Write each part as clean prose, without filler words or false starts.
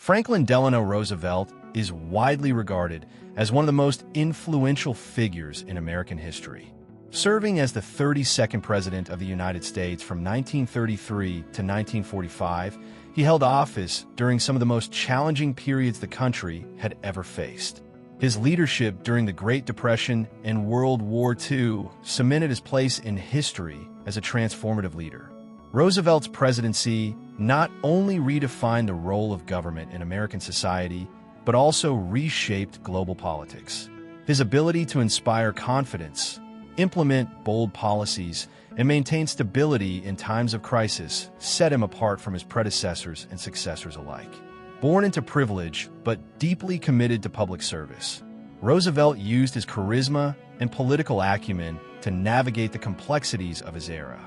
Franklin Delano Roosevelt is widely regarded as one of the most influential figures in American history. Serving as the 32nd President of the United States from 1933 to 1945, he held office during some of the most challenging periods the country had ever faced. His leadership during the Great Depression and World War II cemented his place in history as a transformative leader. Roosevelt's presidency not only redefined the role of government in American society, but also reshaped global politics. His ability to inspire confidence, implement bold policies, and maintain stability in times of crisis set him apart from his predecessors and successors alike. Born into privilege, but deeply committed to public service, Roosevelt used his charisma and political acumen to navigate the complexities of his era.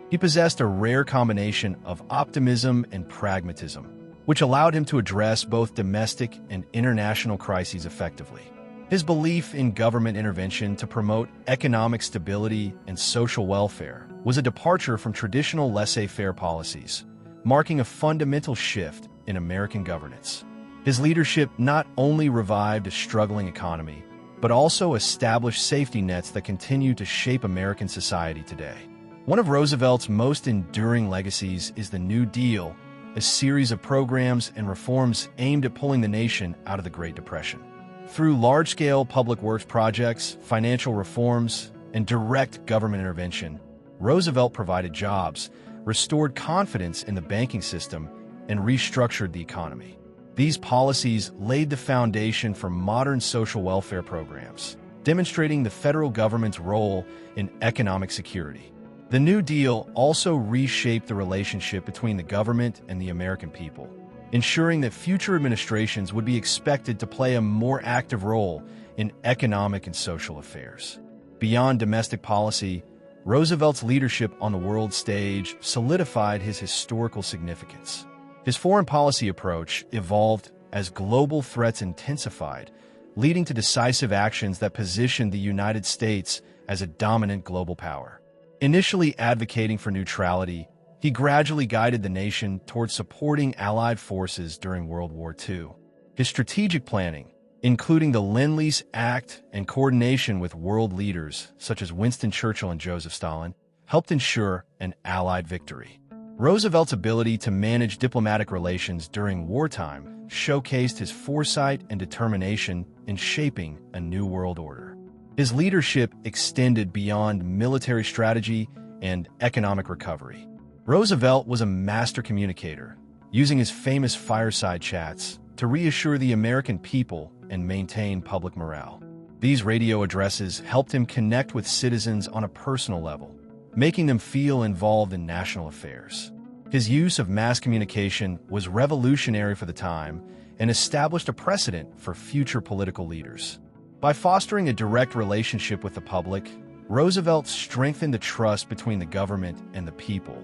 He possessed a rare combination of optimism and pragmatism, which allowed him to address both domestic and international crises effectively. His belief in government intervention to promote economic stability and social welfare was a departure from traditional laissez-faire policies, marking a fundamental shift in American governance. His leadership not only revived a struggling economy, but also established safety nets that continue to shape American society today. One of Roosevelt's most enduring legacies is the New Deal, a series of programs and reforms aimed at pulling the nation out of the Great Depression. Through large-scale public works projects, financial reforms, and direct government intervention, Roosevelt provided jobs, restored confidence in the banking system, and restructured the economy. These policies laid the foundation for modern social welfare programs, demonstrating the federal government's role in economic security. The New Deal also reshaped the relationship between the government and the American people, ensuring that future administrations would be expected to play a more active role in economic and social affairs. Beyond domestic policy, Roosevelt's leadership on the world stage solidified his historical significance. His foreign policy approach evolved as global threats intensified, leading to decisive actions that positioned the United States as a dominant global power. Initially advocating for neutrality, he gradually guided the nation towards supporting Allied forces during World War II. His strategic planning, including the Lend-Lease Act and coordination with world leaders such as Winston Churchill and Joseph Stalin, helped ensure an Allied victory. Roosevelt's ability to manage diplomatic relations during wartime showcased his foresight and determination in shaping a new world order. His leadership extended beyond military strategy and economic recovery. Roosevelt was a master communicator, using his famous fireside chats to reassure the American people and maintain public morale. These radio addresses helped him connect with citizens on a personal level, making them feel involved in national affairs. His use of mass communication was revolutionary for the time and established a precedent for future political leaders. By fostering a direct relationship with the public, Roosevelt strengthened the trust between the government and the people,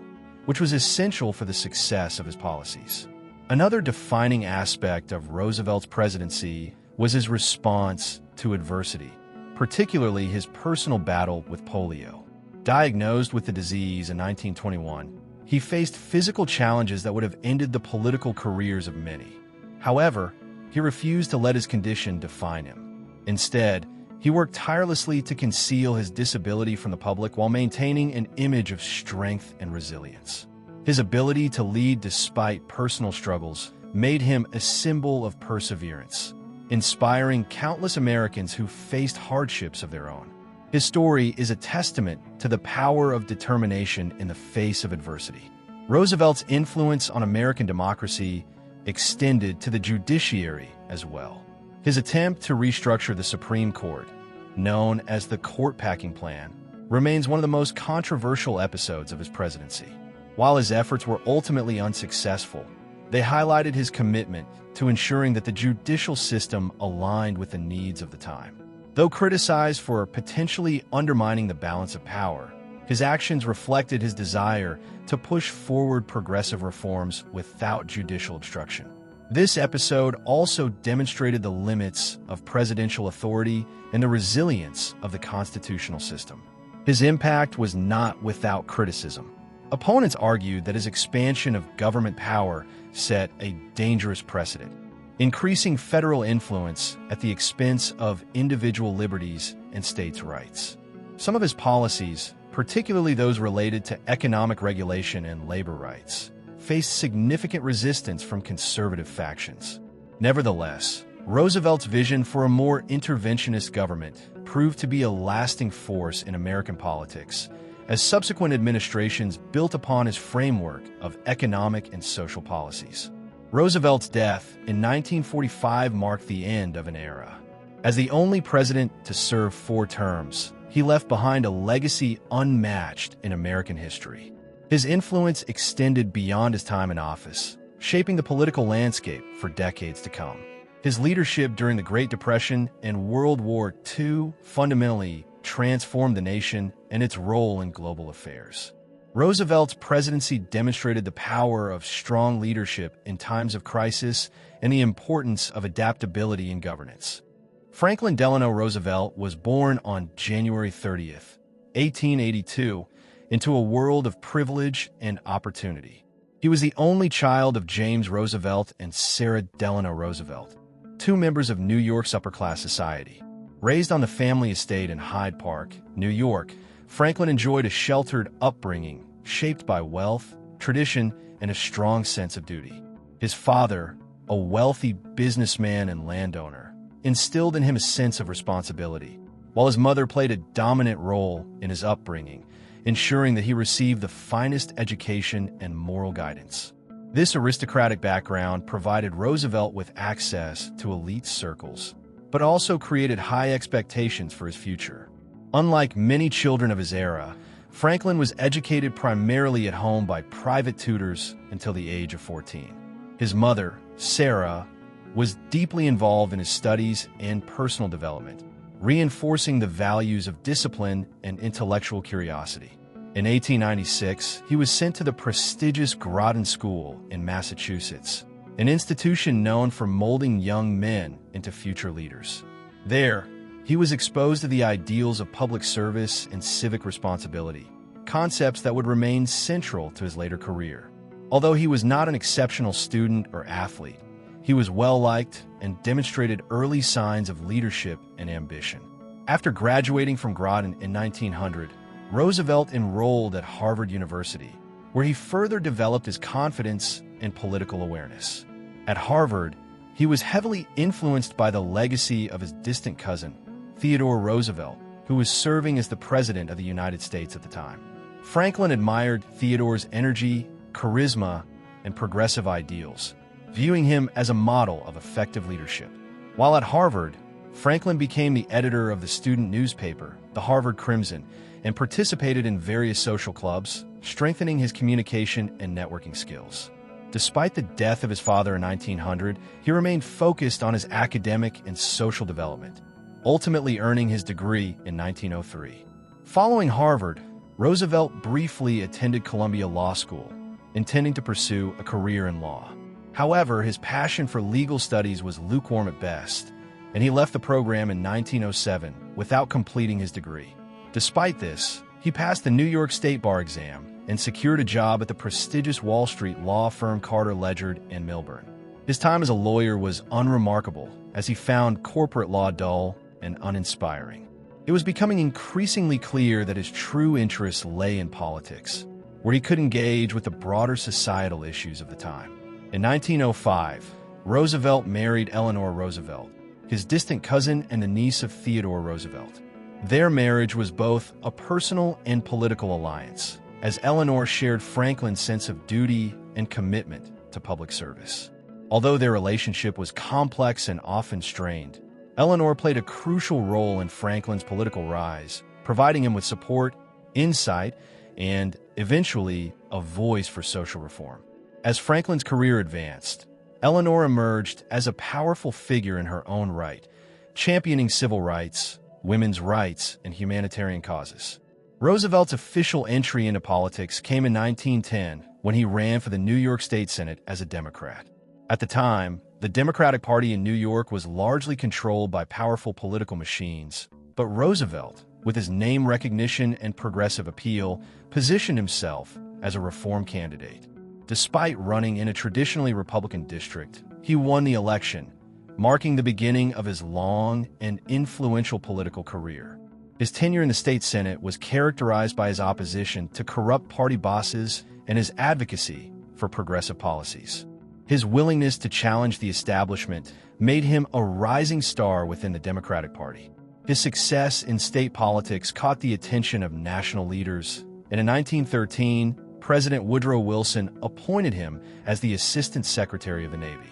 which was essential for the success of his policies. Another defining aspect of Roosevelt's presidency was his response to adversity, particularly his personal battle with polio. Diagnosed with the disease in 1921, he faced physical challenges that would have ended the political careers of many. However, he refused to let his condition define him. Instead, he worked tirelessly to conceal his disability from the public while maintaining an image of strength and resilience. His ability to lead despite personal struggles made him a symbol of perseverance, inspiring countless Americans who faced hardships of their own. His story is a testament to the power of determination in the face of adversity. Roosevelt's influence on American democracy extended to the judiciary as well. His attempt to restructure the Supreme Court, known as the Court Packing Plan, remains one of the most controversial episodes of his presidency. While his efforts were ultimately unsuccessful, they highlighted his commitment to ensuring that the judicial system aligned with the needs of the time. Though criticized for potentially undermining the balance of power, his actions reflected his desire to push forward progressive reforms without judicial obstruction. This episode also demonstrated the limits of presidential authority and the resilience of the constitutional system. His impact was not without criticism. Opponents argued that his expansion of government power set a dangerous precedent, increasing federal influence at the expense of individual liberties and states' rights. Some of his policies, particularly those related to economic regulation and labor rights, faced significant resistance from conservative factions. Nevertheless, Roosevelt's vision for a more interventionist government proved to be a lasting force in American politics, as subsequent administrations built upon his framework of economic and social policies. Roosevelt's death in 1945 marked the end of an era. As the only president to serve 4 terms, he left behind a legacy unmatched in American history. His influence extended beyond his time in office, shaping the political landscape for decades to come. His leadership during the Great Depression and World War II fundamentally transformed the nation and its role in global affairs. Roosevelt's presidency demonstrated the power of strong leadership in times of crisis and the importance of adaptability in governance. Franklin Delano Roosevelt was born on January 30th, 1882, into a world of privilege and opportunity. He was the only child of James Roosevelt and Sarah Delano Roosevelt, 2 members of New York's upper-class society. Raised on the family estate in Hyde Park, New York, Franklin enjoyed a sheltered upbringing shaped by wealth, tradition, and a strong sense of duty. His father, a wealthy businessman and landowner, instilled in him a sense of responsibility, while his mother played a dominant role in his upbringing, ensuring that he received the finest education and moral guidance. This aristocratic background provided Roosevelt with access to elite circles, but also created high expectations for his future. Unlike many children of his era, Franklin was educated primarily at home by private tutors until the age of 14. His mother, Sarah, was deeply involved in his studies and personal development, reinforcing the values of discipline and intellectual curiosity. In 1896, he was sent to the prestigious Groton School in Massachusetts, an institution known for molding young men into future leaders. There, he was exposed to the ideals of public service and civic responsibility, concepts that would remain central to his later career. Although he was not an exceptional student or athlete, he was well-liked and demonstrated early signs of leadership and ambition. After graduating from Groton in 1900, Roosevelt enrolled at Harvard University, where he further developed his confidence and political awareness. At Harvard, he was heavily influenced by the legacy of his distant cousin, Theodore Roosevelt, who was serving as the President of the United States at the time. Franklin admired Theodore's energy, charisma, and progressive ideals, viewing him as a model of effective leadership. While at Harvard, Franklin became the editor of the student newspaper, the Harvard Crimson, and participated in various social clubs, strengthening his communication and networking skills. Despite the death of his father in 1900, he remained focused on his academic and social development, ultimately earning his degree in 1903. Following Harvard, Roosevelt briefly attended Columbia Law School, intending to pursue a career in law. However, his passion for legal studies was lukewarm at best, and he left the program in 1907 without completing his degree. Despite this, he passed the New York State Bar exam and secured a job at the prestigious Wall Street law firm Carter Ledgerd in Milburn. His time as a lawyer was unremarkable, as he found corporate law dull and uninspiring. It was becoming increasingly clear that his true interests lay in politics, where he could engage with the broader societal issues of the time. In 1905, Roosevelt married Eleanor Roosevelt, his distant cousin and the niece of Theodore Roosevelt. Their marriage was both a personal and political alliance, as Eleanor shared Franklin's sense of duty and commitment to public service. Although their relationship was complex and often strained, Eleanor played a crucial role in Franklin's political rise, providing him with support, insight, and, eventually, a voice for social reform. As Franklin's career advanced, Eleanor emerged as a powerful figure in her own right, championing civil rights, women's rights, and humanitarian causes. Roosevelt's official entry into politics came in 1910 when he ran for the New York State Senate as a Democrat. At the time, the Democratic Party in New York was largely controlled by powerful political machines, but Roosevelt, with his name recognition and progressive appeal, positioned himself as a reform candidate. Despite running in a traditionally Republican district, he won the election, marking the beginning of his long and influential political career. His tenure in the state Senate was characterized by his opposition to corrupt party bosses and his advocacy for progressive policies. His willingness to challenge the establishment made him a rising star within the Democratic Party. His success in state politics caught the attention of national leaders, and in 1913, President Woodrow Wilson appointed him as the Assistant Secretary of the Navy.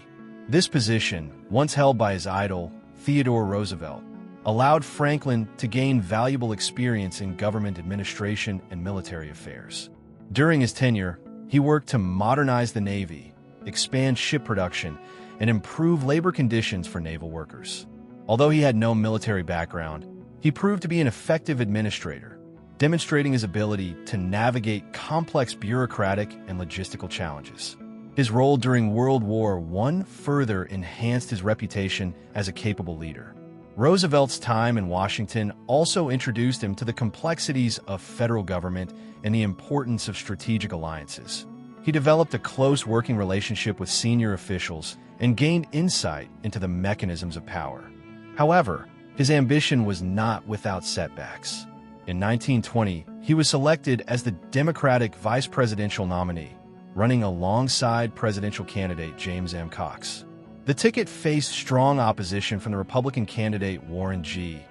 This position, once held by his idol, Theodore Roosevelt, allowed Franklin to gain valuable experience in government administration and military affairs. During his tenure, he worked to modernize the Navy, expand ship production, and improve labor conditions for naval workers. Although he had no military background, he proved to be an effective administrator, demonstrating his ability to navigate complex bureaucratic and logistical challenges. His role during World War I further enhanced his reputation as a capable leader. Roosevelt's time in Washington also introduced him to the complexities of federal government and the importance of strategic alliances. He developed a close working relationship with senior officials and gained insight into the mechanisms of power. However, his ambition was not without setbacks. In 1920, he was selected as the Democratic vice presidential nominee, running alongside presidential candidate James M. Cox. The ticket faced strong opposition from the Republican candidate Warren G.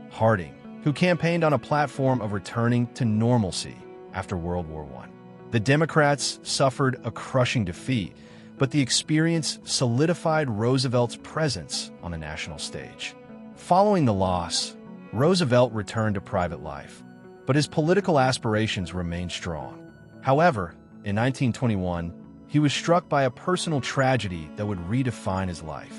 Harding, who campaigned on a platform of returning to normalcy after World War I. The Democrats suffered a crushing defeat, but the experience solidified Roosevelt's presence on the national stage. Following the loss, Roosevelt returned to private life, but his political aspirations remained strong. However, in 1921, he was struck by a personal tragedy that would redefine his life.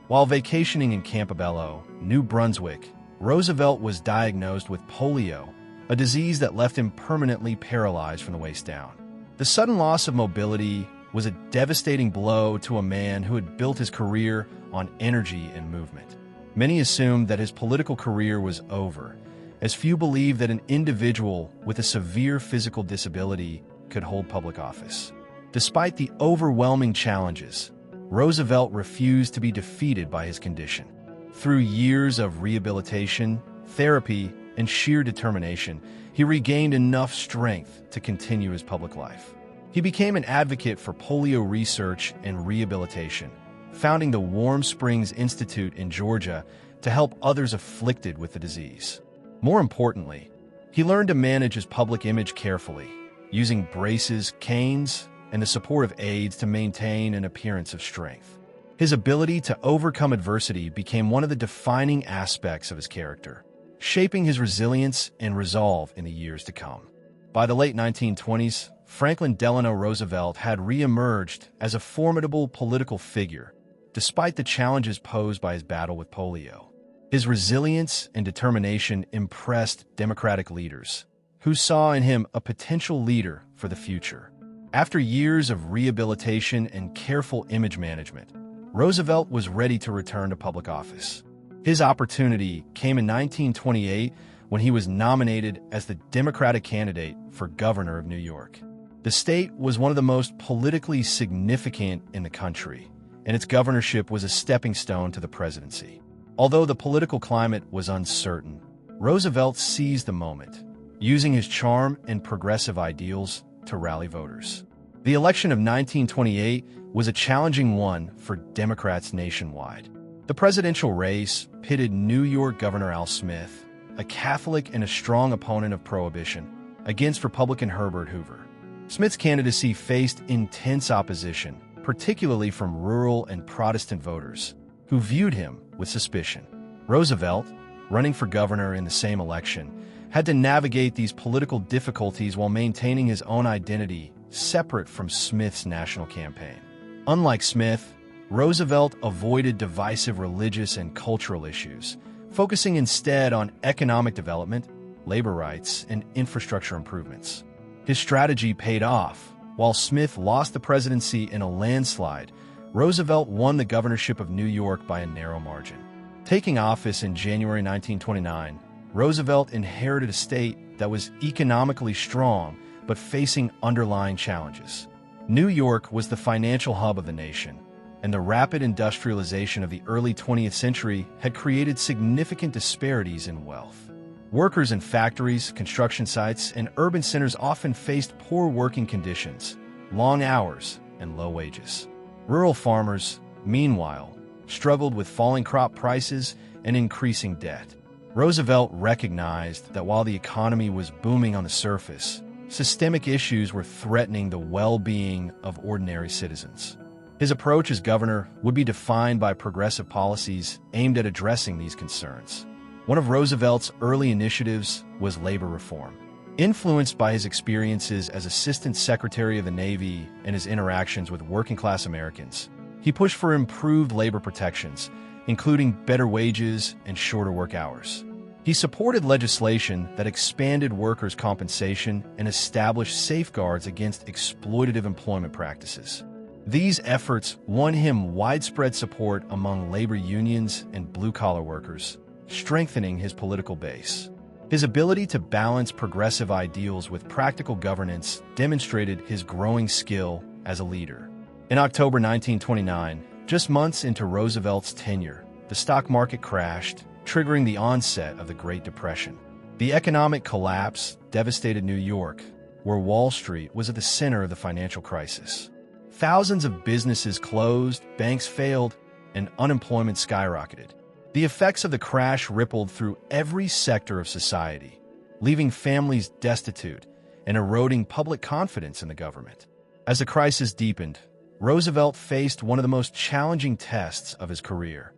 While vacationing in Campobello, New Brunswick, Roosevelt was diagnosed with polio, a disease that left him permanently paralyzed from the waist down. The sudden loss of mobility was a devastating blow to a man who had built his career on energy and movement. Many assumed that his political career was over, as few believed that an individual with a severe physical disability could hold public office. Despite the overwhelming challenges, Roosevelt refused to be defeated by his condition. Through years of rehabilitation, therapy, and sheer determination, he regained enough strength to continue his public life. He became an advocate for polio research and rehabilitation, founding the Warm Springs Institute in Georgia to help others afflicted with the disease. More importantly, he learned to manage his public image carefully, using braces, canes, and the support of aides to maintain an appearance of strength. His ability to overcome adversity became one of the defining aspects of his character, shaping his resilience and resolve in the years to come. By the late 1920s, Franklin Delano Roosevelt had re-emerged as a formidable political figure, despite the challenges posed by his battle with polio. His resilience and determination impressed Democratic leaders, who saw in him a potential leader for the future. After years of rehabilitation and careful image management, Roosevelt was ready to return to public office. His opportunity came in 1928 when he was nominated as the Democratic candidate for governor of New York. The state was one of the most politically significant in the country, and its governorship was a stepping stone to the presidency. Although the political climate was uncertain, Roosevelt seized the moment, using his charm and progressive ideals to rally voters. The election of 1928 was a challenging one for Democrats nationwide. The presidential race pitted New York Governor Al Smith, a Catholic and a strong opponent of prohibition, against Republican Herbert Hoover. Smith's candidacy faced intense opposition, particularly from rural and Protestant voters, who viewed him with suspicion. Roosevelt, running for governor in the same election, had to navigate these political difficulties while maintaining his own identity separate from Smith's national campaign. Unlike Smith, Roosevelt avoided divisive religious and cultural issues, focusing instead on economic development, labor rights, and infrastructure improvements. His strategy paid off. While Smith lost the presidency in a landslide, Roosevelt won the governorship of New York by a narrow margin. Taking office in January 1929, Roosevelt inherited a state that was economically strong but facing underlying challenges. New York was the financial hub of the nation, and the rapid industrialization of the early 20th century had created significant disparities in wealth. Workers in factories, construction sites, and urban centers often faced poor working conditions, long hours, and low wages. Rural farmers, meanwhile, struggled with falling crop prices and increasing debt. Roosevelt recognized that while the economy was booming on the surface, systemic issues were threatening the well-being of ordinary citizens. His approach as governor would be defined by progressive policies aimed at addressing these concerns. One of Roosevelt's early initiatives was labor reform. Influenced by his experiences as Assistant Secretary of the Navy and his interactions with working-class Americans, he pushed for improved labor protections, including better wages and shorter work hours. He supported legislation that expanded workers' compensation and established safeguards against exploitative employment practices. These efforts won him widespread support among labor unions and blue-collar workers, strengthening his political base. His ability to balance progressive ideals with practical governance demonstrated his growing skill as a leader. In October 1929, just months into Roosevelt's tenure, the stock market crashed, triggering the onset of the Great Depression. The economic collapse devastated New York, where Wall Street was at the center of the financial crisis. Thousands of businesses closed, banks failed, and unemployment skyrocketed. The effects of the crash rippled through every sector of society, leaving families destitute and eroding public confidence in the government. As the crisis deepened, Roosevelt faced one of the most challenging tests of his career: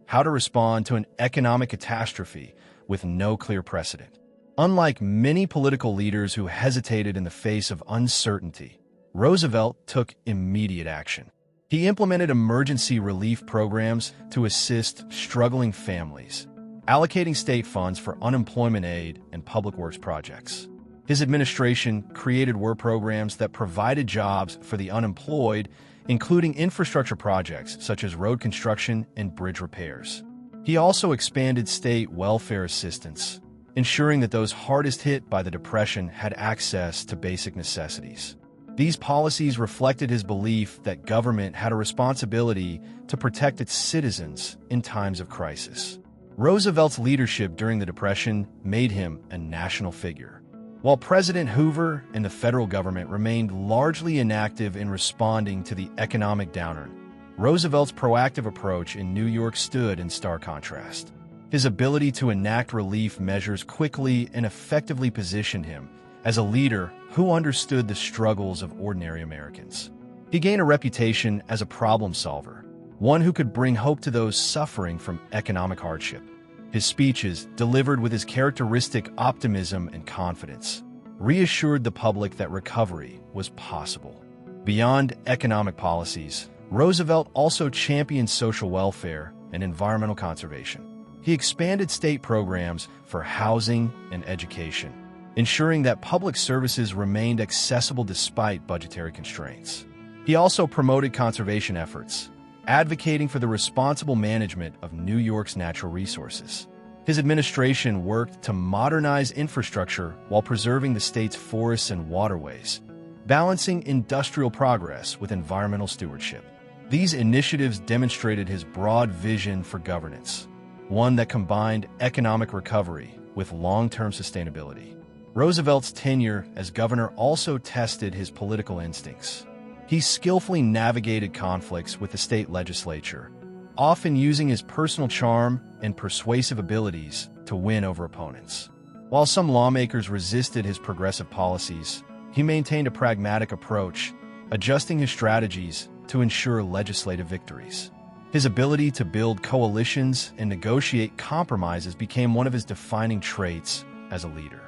how to respond to an economic catastrophe with no clear precedent. Unlike many political leaders who hesitated in the face of uncertainty, Roosevelt took immediate action. He implemented emergency relief programs to assist struggling families, allocating state funds for unemployment aid and public works projects. His administration created work programs that provided jobs for the unemployed, including infrastructure projects such as road construction and bridge repairs. He also expanded state welfare assistance, ensuring that those hardest hit by the Depression had access to basic necessities. These policies reflected his belief that government had a responsibility to protect its citizens in times of crisis. Roosevelt's leadership during the Depression made him a national figure. While President Hoover and the federal government remained largely inactive in responding to the economic downturn, Roosevelt's proactive approach in New York stood in stark contrast. His ability to enact relief measures quickly and effectively positioned him as a leader who understood the struggles of ordinary Americans. He gained a reputation as a problem solver, one who could bring hope to those suffering from economic hardship. His speeches, delivered with his characteristic optimism and confidence, reassured the public that recovery was possible. Beyond economic policies, Roosevelt also championed social welfare and environmental conservation. He expanded state programs for housing and education, ensuring that public services remained accessible despite budgetary constraints. He also promoted conservation efforts, advocating for the responsible management of New York's natural resources. His administration worked to modernize infrastructure while preserving the state's forests and waterways, balancing industrial progress with environmental stewardship. These initiatives demonstrated his broad vision for governance, one that combined economic recovery with long-term sustainability. Roosevelt's tenure as governor also tested his political instincts. He skillfully navigated conflicts with the state legislature, often using his personal charm and persuasive abilities to win over opponents. While some lawmakers resisted his progressive policies, he maintained a pragmatic approach, adjusting his strategies to ensure legislative victories. His ability to build coalitions and negotiate compromises became one of his defining traits as a leader.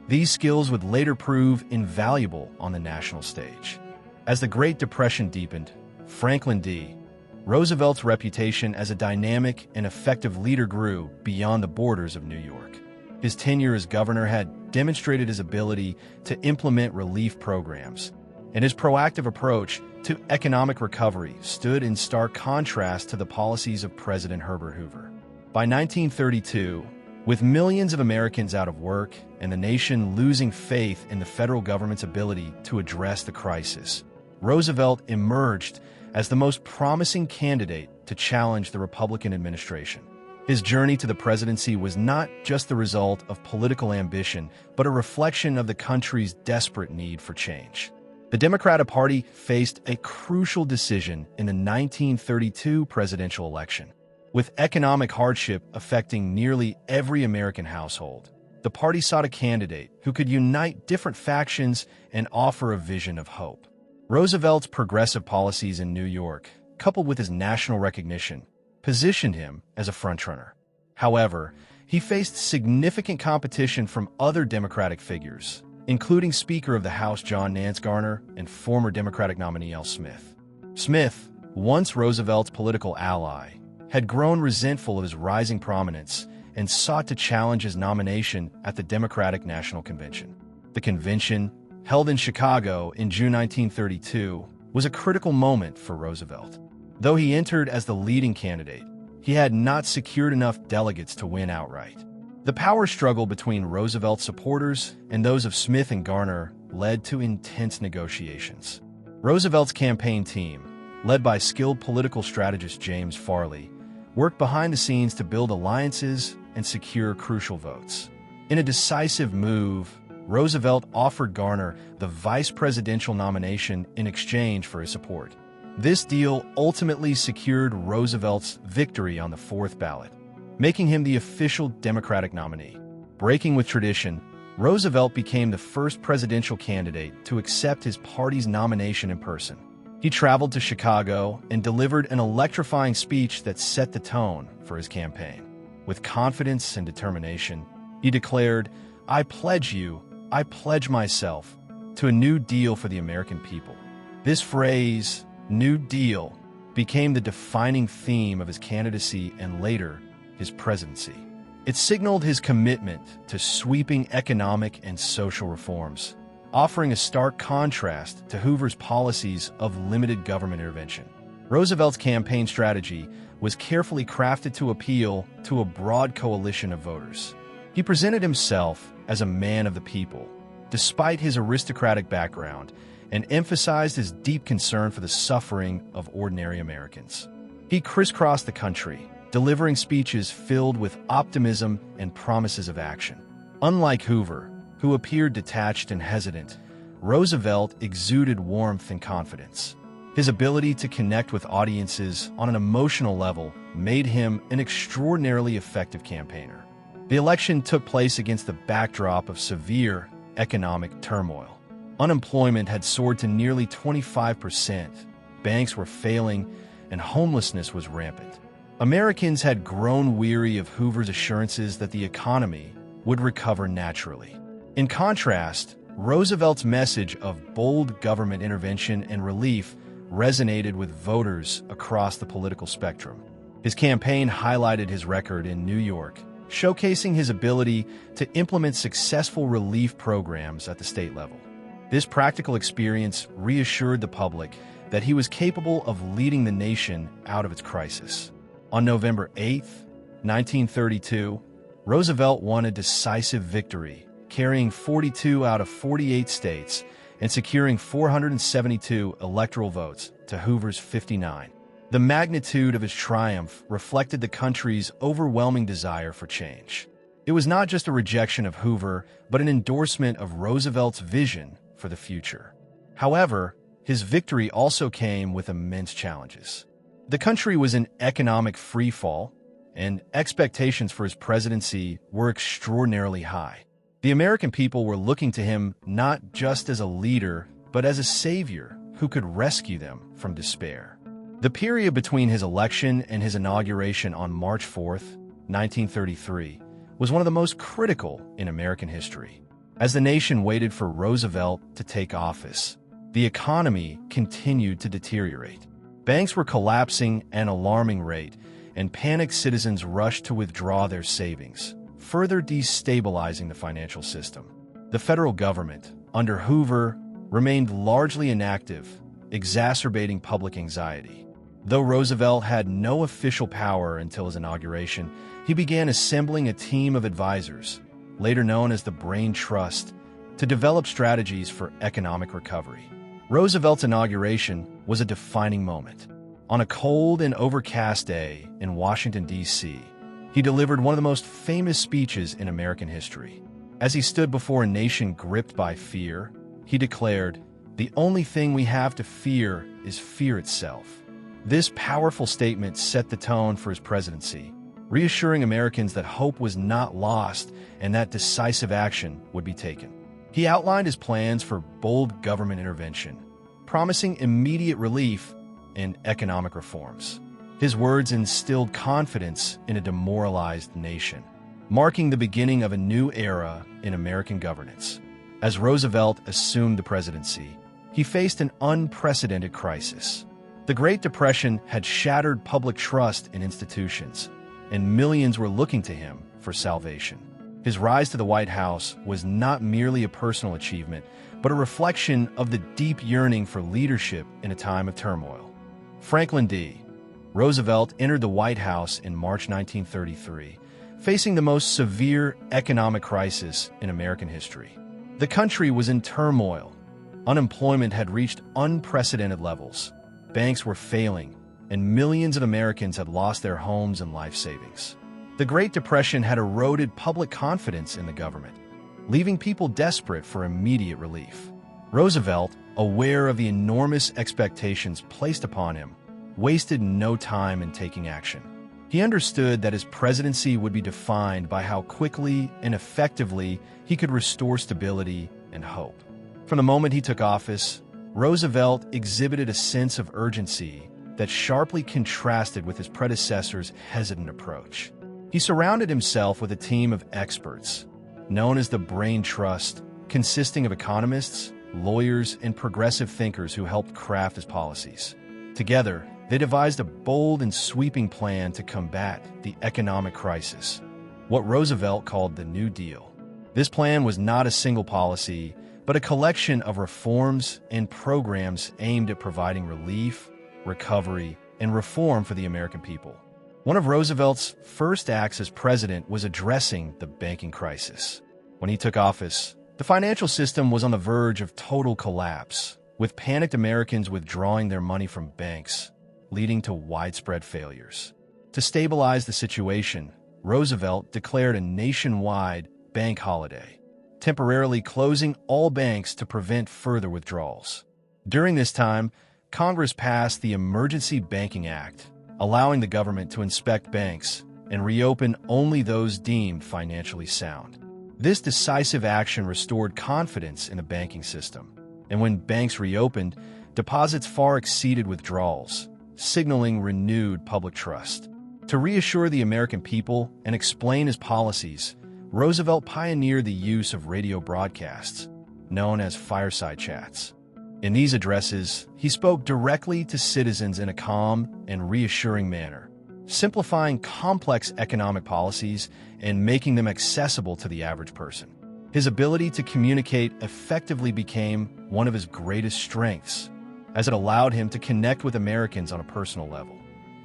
These skills would later prove invaluable on the national stage. As the Great Depression deepened, Franklin D. Roosevelt's reputation as a dynamic and effective leader grew beyond the borders of New York. His tenure as governor had demonstrated his ability to implement relief programs, and his proactive approach to economic recovery stood in stark contrast to the policies of President Herbert Hoover. By 1932, with millions of Americans out of work and the nation losing faith in the federal government's ability to address the crisis, Roosevelt emerged as the most promising candidate to challenge the Republican administration. His journey to the presidency was not just the result of political ambition, but a reflection of the country's desperate need for change. The Democratic Party faced a crucial decision in the 1932 presidential election. With economic hardship affecting nearly every American household, the party sought a candidate who could unite different factions and offer a vision of hope. Roosevelt's progressive policies in New York, coupled with his national recognition, positioned him as a frontrunner. However, he faced significant competition from other Democratic figures, including Speaker of the House John Nance Garner and former Democratic nominee L. Smith. Smith, once Roosevelt's political ally, had grown resentful of his rising prominence and sought to challenge his nomination at the Democratic National Convention. The convention, held in Chicago in June 1932, was a critical moment for Roosevelt. Though he entered as the leading candidate, he had not secured enough delegates to win outright. The power struggle between Roosevelt's supporters and those of Smith and Garner led to intense negotiations. Roosevelt's campaign team, led by skilled political strategist James Farley, worked behind the scenes to build alliances and secure crucial votes. In a decisive move, Roosevelt offered Garner the vice presidential nomination in exchange for his support. This deal ultimately secured Roosevelt's victory on the fourth ballot, making him the official Democratic nominee. Breaking with tradition, Roosevelt became the first presidential candidate to accept his party's nomination in person. He traveled to Chicago and delivered an electrifying speech that set the tone for his campaign. With confidence and determination, he declared, "I pledge myself, to a new deal for the American people." This phrase, New Deal, became the defining theme of his candidacy and later, his presidency. It signaled his commitment to sweeping economic and social reforms, offering a stark contrast to Hoover's policies of limited government intervention. Roosevelt's campaign strategy was carefully crafted to appeal to a broad coalition of voters. He presented himself as a man of the people, despite his aristocratic background, and emphasized his deep concern for the suffering of ordinary Americans. He crisscrossed the country, delivering speeches filled with optimism and promises of action. Unlike Hoover, who appeared detached and hesitant, Roosevelt exuded warmth and confidence. His ability to connect with audiences on an emotional level made him an extraordinarily effective campaigner. The election took place against the backdrop of severe economic turmoil. Unemployment had soared to nearly 25%, banks were failing, and homelessness was rampant. Americans had grown weary of Hoover's assurances that the economy would recover naturally. In contrast, Roosevelt's message of bold government intervention and relief resonated with voters across the political spectrum. His campaign highlighted his record in New York, showcasing his ability to implement successful relief programs at the state level. This practical experience reassured the public that he was capable of leading the nation out of its crisis. On November 8, 1932, Roosevelt won a decisive victory, carrying 42 out of 48 states and securing 472 electoral votes to Hoover's 59. The magnitude of his triumph reflected the country's overwhelming desire for change. It was not just a rejection of Hoover, but an endorsement of Roosevelt's vision for the future. However, his victory also came with immense challenges. The country was in economic freefall, and expectations for his presidency were extraordinarily high. The American people were looking to him not just as a leader, but as a savior who could rescue them from despair. The period between his election and his inauguration on March 4, 1933, was one of the most critical in American history. As the nation waited for Roosevelt to take office, the economy continued to deteriorate. Banks were collapsing at an alarming rate, and panicked citizens rushed to withdraw their savings, further destabilizing the financial system. The federal government, under Hoover, remained largely inactive, exacerbating public anxiety. Though Roosevelt had no official power until his inauguration, he began assembling a team of advisors, later known as the Brain Trust, to develop strategies for economic recovery. Roosevelt's inauguration was a defining moment. On a cold and overcast day in Washington, D.C., he delivered one of the most famous speeches in American history. As he stood before a nation gripped by fear, he declared, "The only thing we have to fear is fear itself." This powerful statement set the tone for his presidency, reassuring Americans that hope was not lost and that decisive action would be taken. He outlined his plans for bold government intervention, promising immediate relief and economic reforms. His words instilled confidence in a demoralized nation, marking the beginning of a new era in American governance. As Roosevelt assumed the presidency, he faced an unprecedented crisis. The Great Depression had shattered public trust in institutions, and millions were looking to him for salvation. His rise to the White House was not merely a personal achievement, but a reflection of the deep yearning for leadership in a time of turmoil. Franklin D. Roosevelt entered the White House in March 1933, facing the most severe economic crisis in American history. The country was in turmoil. Unemployment had reached unprecedented levels. Banks were failing, and millions of Americans had lost their homes and life savings. The Great Depression had eroded public confidence in the government, leaving people desperate for immediate relief. Roosevelt, aware of the enormous expectations placed upon him, wasted no time in taking action. He understood that his presidency would be defined by how quickly and effectively he could restore stability and hope. From the moment he took office, Roosevelt exhibited a sense of urgency that sharply contrasted with his predecessor's hesitant approach. He surrounded himself with a team of experts, known as the Brain Trust, consisting of economists, lawyers, and progressive thinkers who helped craft his policies. Together, they devised a bold and sweeping plan to combat the economic crisis, what Roosevelt called the New Deal. This plan was not a single policy, but a collection of reforms and programs aimed at providing relief, recovery, and reform for the American people. One of Roosevelt's first acts as president was addressing the banking crisis. When he took office, the financial system was on the verge of total collapse, with panicked Americans withdrawing their money from banks, leading to widespread failures. To stabilize the situation, Roosevelt declared a nationwide bank holiday, temporarily closing all banks to prevent further withdrawals. During this time, Congress passed the Emergency Banking Act, allowing the government to inspect banks and reopen only those deemed financially sound. This decisive action restored confidence in the banking system, and when banks reopened, deposits far exceeded withdrawals, signaling renewed public trust. To reassure the American people and explain his policies, Roosevelt pioneered the use of radio broadcasts, known as fireside chats. In these addresses, he spoke directly to citizens in a calm and reassuring manner, simplifying complex economic policies and making them accessible to the average person. His ability to communicate effectively became one of his greatest strengths, as it allowed him to connect with Americans on a personal level.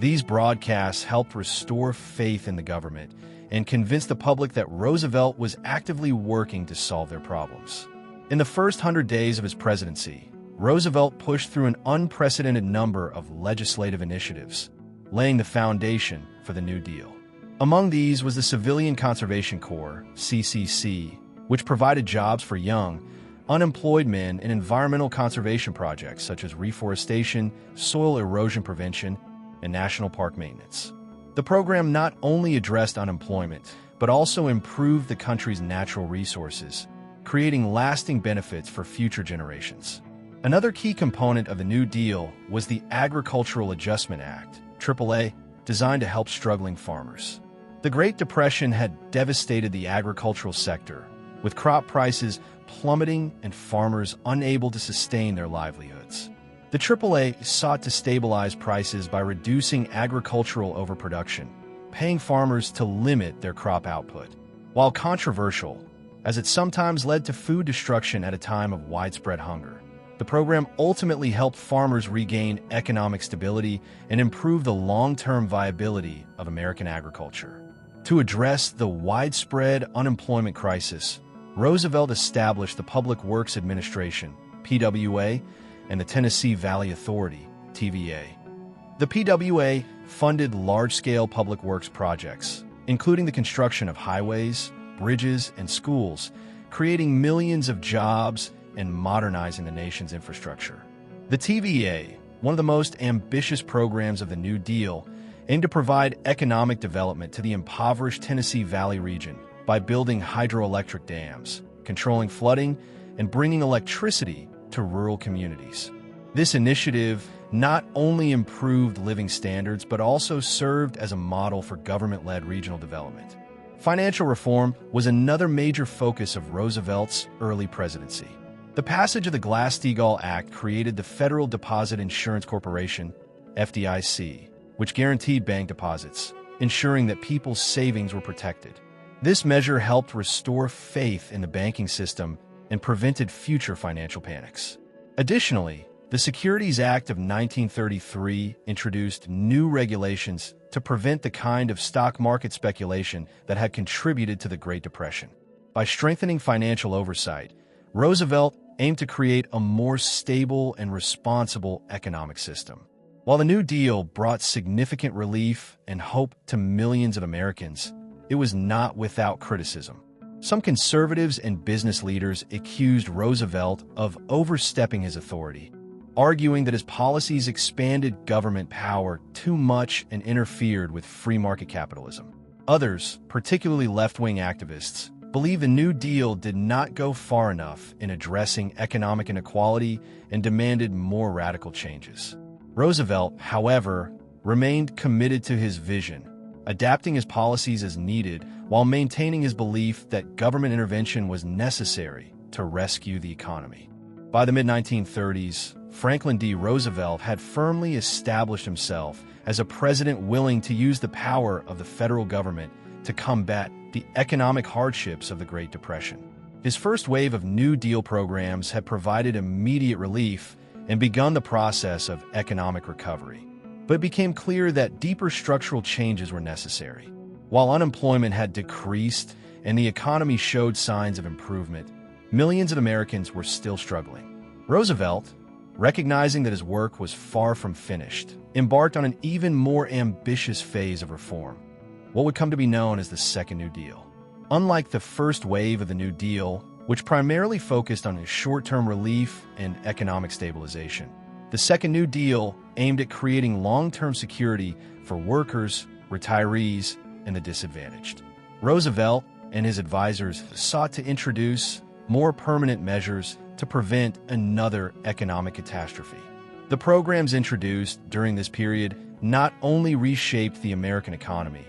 These broadcasts helped restore faith in the government and convince the public that Roosevelt was actively working to solve their problems. In the first 100 days of his presidency, Roosevelt pushed through an unprecedented number of legislative initiatives, laying the foundation for the New Deal. Among these was the Civilian Conservation Corps, CCC, which provided jobs for young, unemployed men in environmental conservation projects such as reforestation, soil erosion prevention, and national park maintenance. The program not only addressed unemployment, but also improved the country's natural resources, creating lasting benefits for future generations. Another key component of the New Deal was the Agricultural Adjustment Act, AAA, designed to help struggling farmers. The Great Depression had devastated the agricultural sector, with crop prices plummeting and farmers unable to sustain their livelihoods. The AAA sought to stabilize prices by reducing agricultural overproduction, paying farmers to limit their crop output. While controversial, as it sometimes led to food destruction at a time of widespread hunger, the program ultimately helped farmers regain economic stability and improve the long-term viability of American agriculture. To address the widespread unemployment crisis, Roosevelt established the Public Works Administration, PWA, and the Tennessee Valley Authority, TVA. The PWA funded large-scale public works projects, including the construction of highways, bridges, and schools, creating millions of jobs and modernizing the nation's infrastructure. The TVA, one of the most ambitious programs of the New Deal, aimed to provide economic development to the impoverished Tennessee Valley region by building hydroelectric dams, controlling flooding, and bringing electricity to rural communities. This initiative not only improved living standards but also served as a model for government-led regional development. Financial reform was another major focus of Roosevelt's early presidency. The passage of the Glass-Steagall Act created the Federal Deposit Insurance Corporation, FDIC, which guaranteed bank deposits, ensuring that people's savings were protected. This measure helped restore faith in the banking system and prevented future financial panics. Additionally, the Securities Act of 1933 introduced new regulations to prevent the kind of stock market speculation that had contributed to the Great Depression. By strengthening financial oversight, Roosevelt aimed to create a more stable and responsible economic system. While the New Deal brought significant relief and hope to millions of Americans, it was not without criticism. Some conservatives and business leaders accused Roosevelt of overstepping his authority, arguing that his policies expanded government power too much and interfered with free market capitalism. Others, particularly left-wing activists, believe the New Deal did not go far enough in addressing economic inequality and demanded more radical changes. Roosevelt, however, remained committed to his vision, adapting his policies as needed while maintaining his belief that government intervention was necessary to rescue the economy. By the mid-1930s, Franklin D. Roosevelt had firmly established himself as a president willing to use the power of the federal government to combat the economic hardships of the Great Depression. His first wave of New Deal programs had provided immediate relief and begun the process of economic recovery. But it became clear that deeper structural changes were necessary. While unemployment had decreased and the economy showed signs of improvement, millions of Americans were still struggling. Roosevelt, recognizing that his work was far from finished, embarked on an even more ambitious phase of reform, what would come to be known as the Second New Deal. Unlike the first wave of the New Deal, which primarily focused on short-term relief and economic stabilization, the Second New Deal aimed at creating long-term security for workers, retirees, and the disadvantaged. Roosevelt and his advisors sought to introduce more permanent measures to prevent another economic catastrophe. The programs introduced during this period not only reshaped the American economy,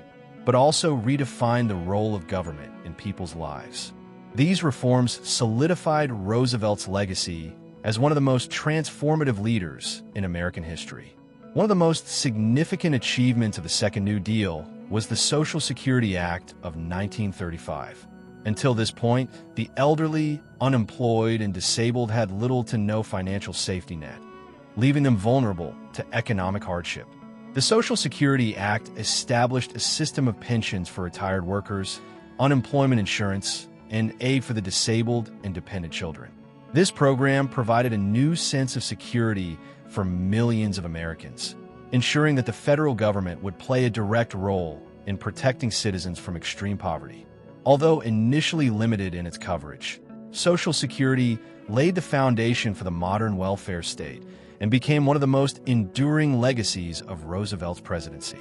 but also redefined the role of government in people's lives. These reforms solidified Roosevelt's legacy as one of the most transformative leaders in American history. One of the most significant achievements of the Second New Deal was the Social Security Act of 1935. Until this point, the elderly, unemployed, and disabled had little to no financial safety net, leaving them vulnerable to economic hardship. The Social Security Act established a system of pensions for retired workers, unemployment insurance, and aid for the disabled and dependent children. This program provided a new sense of security for millions of Americans, ensuring that the federal government would play a direct role in protecting citizens from extreme poverty. Although initially limited in its coverage, Social Security laid the foundation for the modern welfare state and became one of the most enduring legacies of Roosevelt's presidency.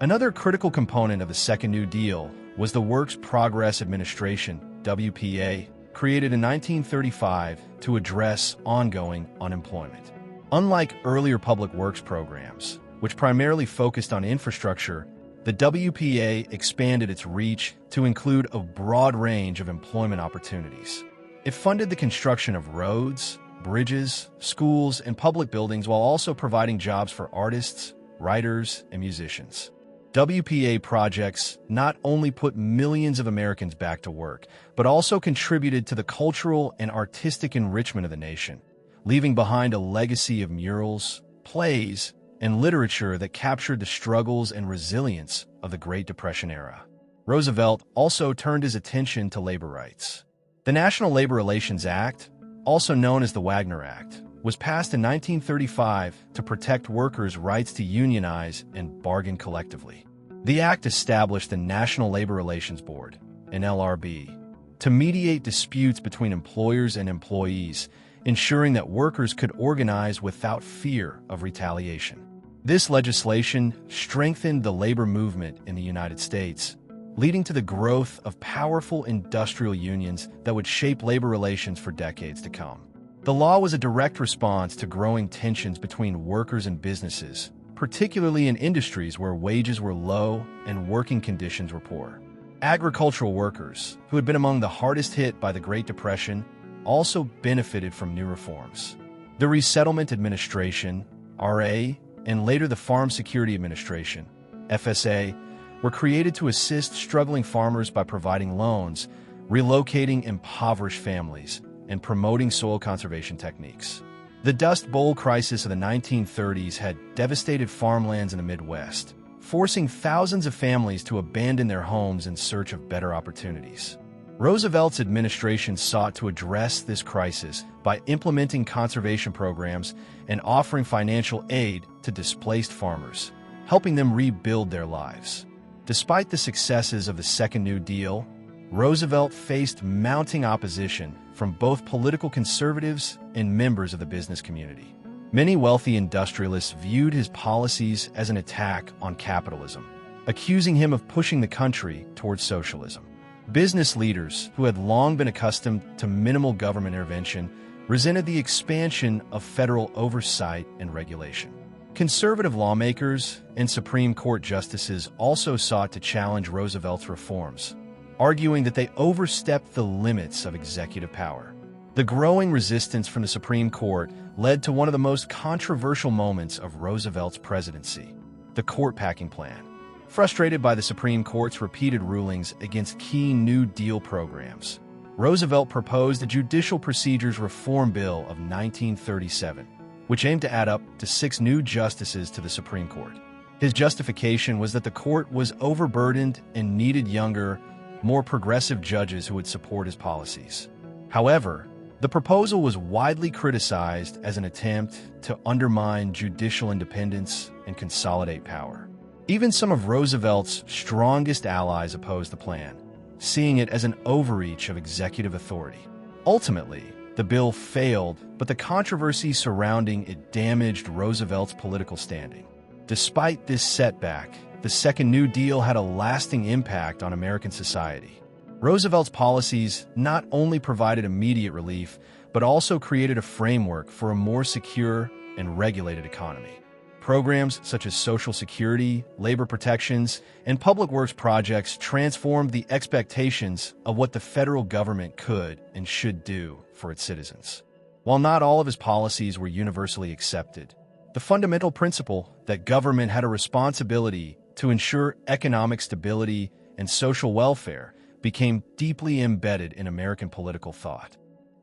Another critical component of the Second New Deal was the Works Progress Administration, WPA, created in 1935 to address ongoing unemployment. Unlike earlier public works programs, which primarily focused on infrastructure, the WPA expanded its reach to include a broad range of employment opportunities. It funded the construction of roads, bridges, schools, and public buildings while also providing jobs for artists, writers, and musicians. WPA projects not only put millions of Americans back to work, but also contributed to the cultural and artistic enrichment of the nation, leaving behind a legacy of murals, plays, and literature that captured the struggles and resilience of the Great Depression era. Roosevelt also turned his attention to labor rights. The National Labor Relations Act, also known as the Wagner Act, was passed in 1935 to protect workers' rights to unionize and bargain collectively. The act established the National Labor Relations Board, an NLRB, to mediate disputes between employers and employees, ensuring that workers could organize without fear of retaliation. This legislation strengthened the labor movement in the United States, leading to the growth of powerful industrial unions that would shape labor relations for decades to come. The law was a direct response to growing tensions between workers and businesses, particularly in industries where wages were low and working conditions were poor. Agricultural workers, who had been among the hardest hit by the Great Depression, also benefited from new reforms. The Resettlement Administration, RA, and later the Farm Security Administration, FSA, were created to assist struggling farmers by providing loans, relocating impoverished families, and promoting soil conservation techniques. The Dust Bowl crisis of the 1930s had devastated farmlands in the Midwest, forcing thousands of families to abandon their homes in search of better opportunities. Roosevelt's administration sought to address this crisis by implementing conservation programs and offering financial aid to displaced farmers, helping them rebuild their lives. Despite the successes of the Second New Deal, Roosevelt faced mounting opposition from both political conservatives and members of the business community. Many wealthy industrialists viewed his policies as an attack on capitalism, accusing him of pushing the country towards socialism. Business leaders, who had long been accustomed to minimal government intervention, resented the expansion of federal oversight and regulation. Conservative lawmakers and Supreme Court justices also sought to challenge Roosevelt's reforms, arguing that they overstepped the limits of executive power. The growing resistance from the Supreme Court led to one of the most controversial moments of Roosevelt's presidency, the court packing plan. Frustrated by the Supreme Court's repeated rulings against key New Deal programs, Roosevelt proposed a Judicial Procedures Reform Bill of 1937, which aimed to add up to 6 new justices to the Supreme Court. His justification was that the court was overburdened and needed younger, more progressive judges who would support his policies. However, the proposal was widely criticized as an attempt to undermine judicial independence and consolidate power. Even some of Roosevelt's strongest allies opposed the plan, seeing it as an overreach of executive authority. Ultimately, the bill failed, but the controversy surrounding it damaged Roosevelt's political standing. Despite this setback, the Second New Deal had a lasting impact on American society. Roosevelt's policies not only provided immediate relief, but also created a framework for a more secure and regulated economy. Programs such as Social Security, labor protections, and public works projects transformed the expectations of what the federal government could and should do for its citizens. While not all of his policies were universally accepted, the fundamental principle that government had a responsibility to ensure economic stability and social welfare became deeply embedded in American political thought.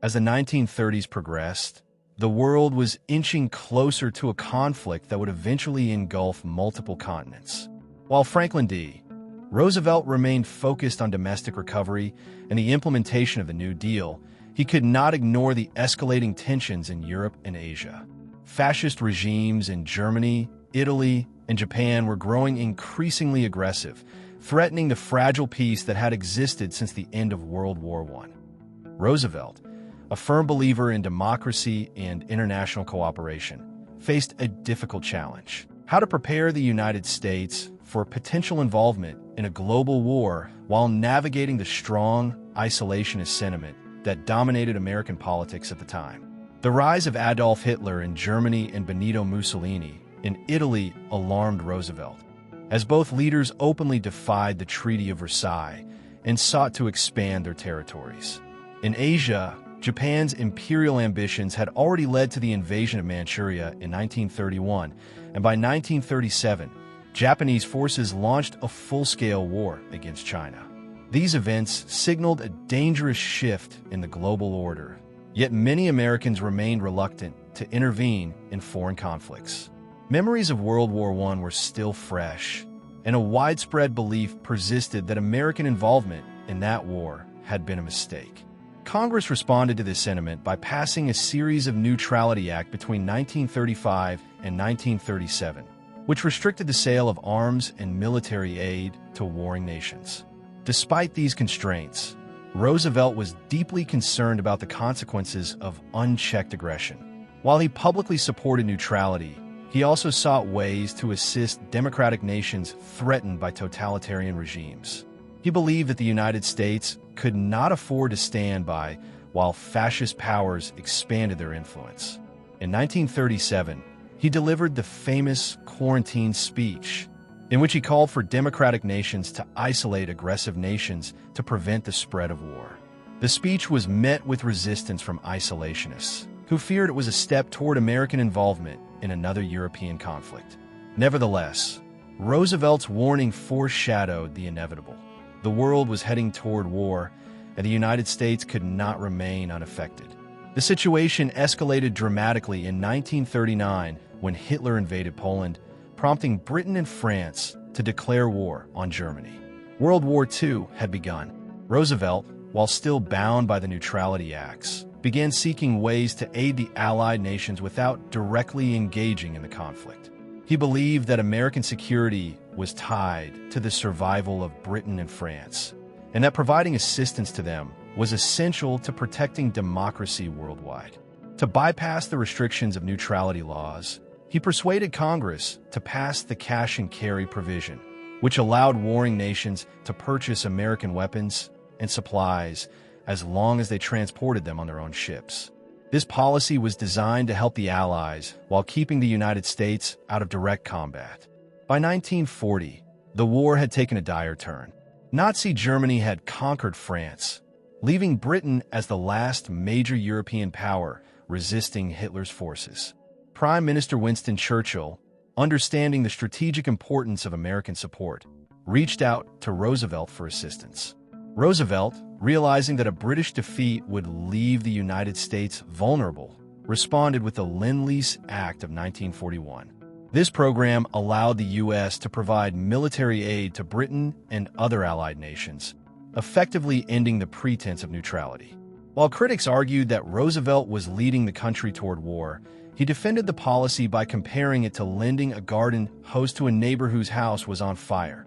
As the 1930s progressed, the world was inching closer to a conflict that would eventually engulf multiple continents. While Franklin D. Roosevelt remained focused on domestic recovery and the implementation of the New Deal, he could not ignore the escalating tensions in Europe and Asia. Fascist regimes in Germany, Italy, and Japan were growing increasingly aggressive, threatening the fragile peace that had existed since the end of World War I. Roosevelt, a firm believer in democracy and international cooperation, faced a difficult challenge: how to prepare the United States for potential involvement in a global war while navigating the strong isolationist sentiment that dominated American politics at the time. The rise of Adolf Hitler in Germany and Benito Mussolini in Italy alarmed Roosevelt, as both leaders openly defied the Treaty of Versailles and sought to expand their territories. In Asia, Japan's imperial ambitions had already led to the invasion of Manchuria in 1931, and by 1937, Japanese forces launched a full-scale war against China. These events signaled a dangerous shift in the global order, yet many Americans remained reluctant to intervene in foreign conflicts. Memories of World War I were still fresh, and a widespread belief persisted that American involvement in that war had been a mistake. Congress responded to this sentiment by passing a series of Neutrality Act between 1935 and 1937, which restricted the sale of arms and military aid to warring nations. Despite these constraints, Roosevelt was deeply concerned about the consequences of unchecked aggression. While he publicly supported neutrality, he also sought ways to assist democratic nations threatened by totalitarian regimes. He believed that the United States could not afford to stand by while fascist powers expanded their influence. In 1937, he delivered the famous Quarantine Speech, in which he called for democratic nations to isolate aggressive nations to prevent the spread of war. The speech was met with resistance from isolationists, who feared it was a step toward American involvement in another European conflict. Nevertheless, Roosevelt's warning foreshadowed the inevitable. The world was heading toward war, and the United States could not remain unaffected. The situation escalated dramatically in 1939 when Hitler invaded Poland, prompting Britain and France to declare war on Germany. World War II had begun. Roosevelt, while still bound by the Neutrality Acts, began seeking ways to aid the Allied nations without directly engaging in the conflict. He believed that American security was tied to the survival of Britain and France, and that providing assistance to them was essential to protecting democracy worldwide. To bypass the restrictions of neutrality laws, he persuaded Congress to pass the cash and carry provision, which allowed warring nations to purchase American weapons and supplies as long as they transported them on their own ships. This policy was designed to help the Allies while keeping the United States out of direct combat. By 1940, the war had taken a dire turn. Nazi Germany had conquered France, leaving Britain as the last major European power resisting Hitler's forces. Prime Minister Winston Churchill, understanding the strategic importance of American support, reached out to Roosevelt for assistance. Roosevelt, realizing that a British defeat would leave the United States vulnerable, responded with the Lend-Lease Act of 1941. This program allowed the U.S. to provide military aid to Britain and other Allied nations, effectively ending the pretense of neutrality. While critics argued that Roosevelt was leading the country toward war, he defended the policy by comparing it to lending a garden hose to a neighbor whose house was on fire,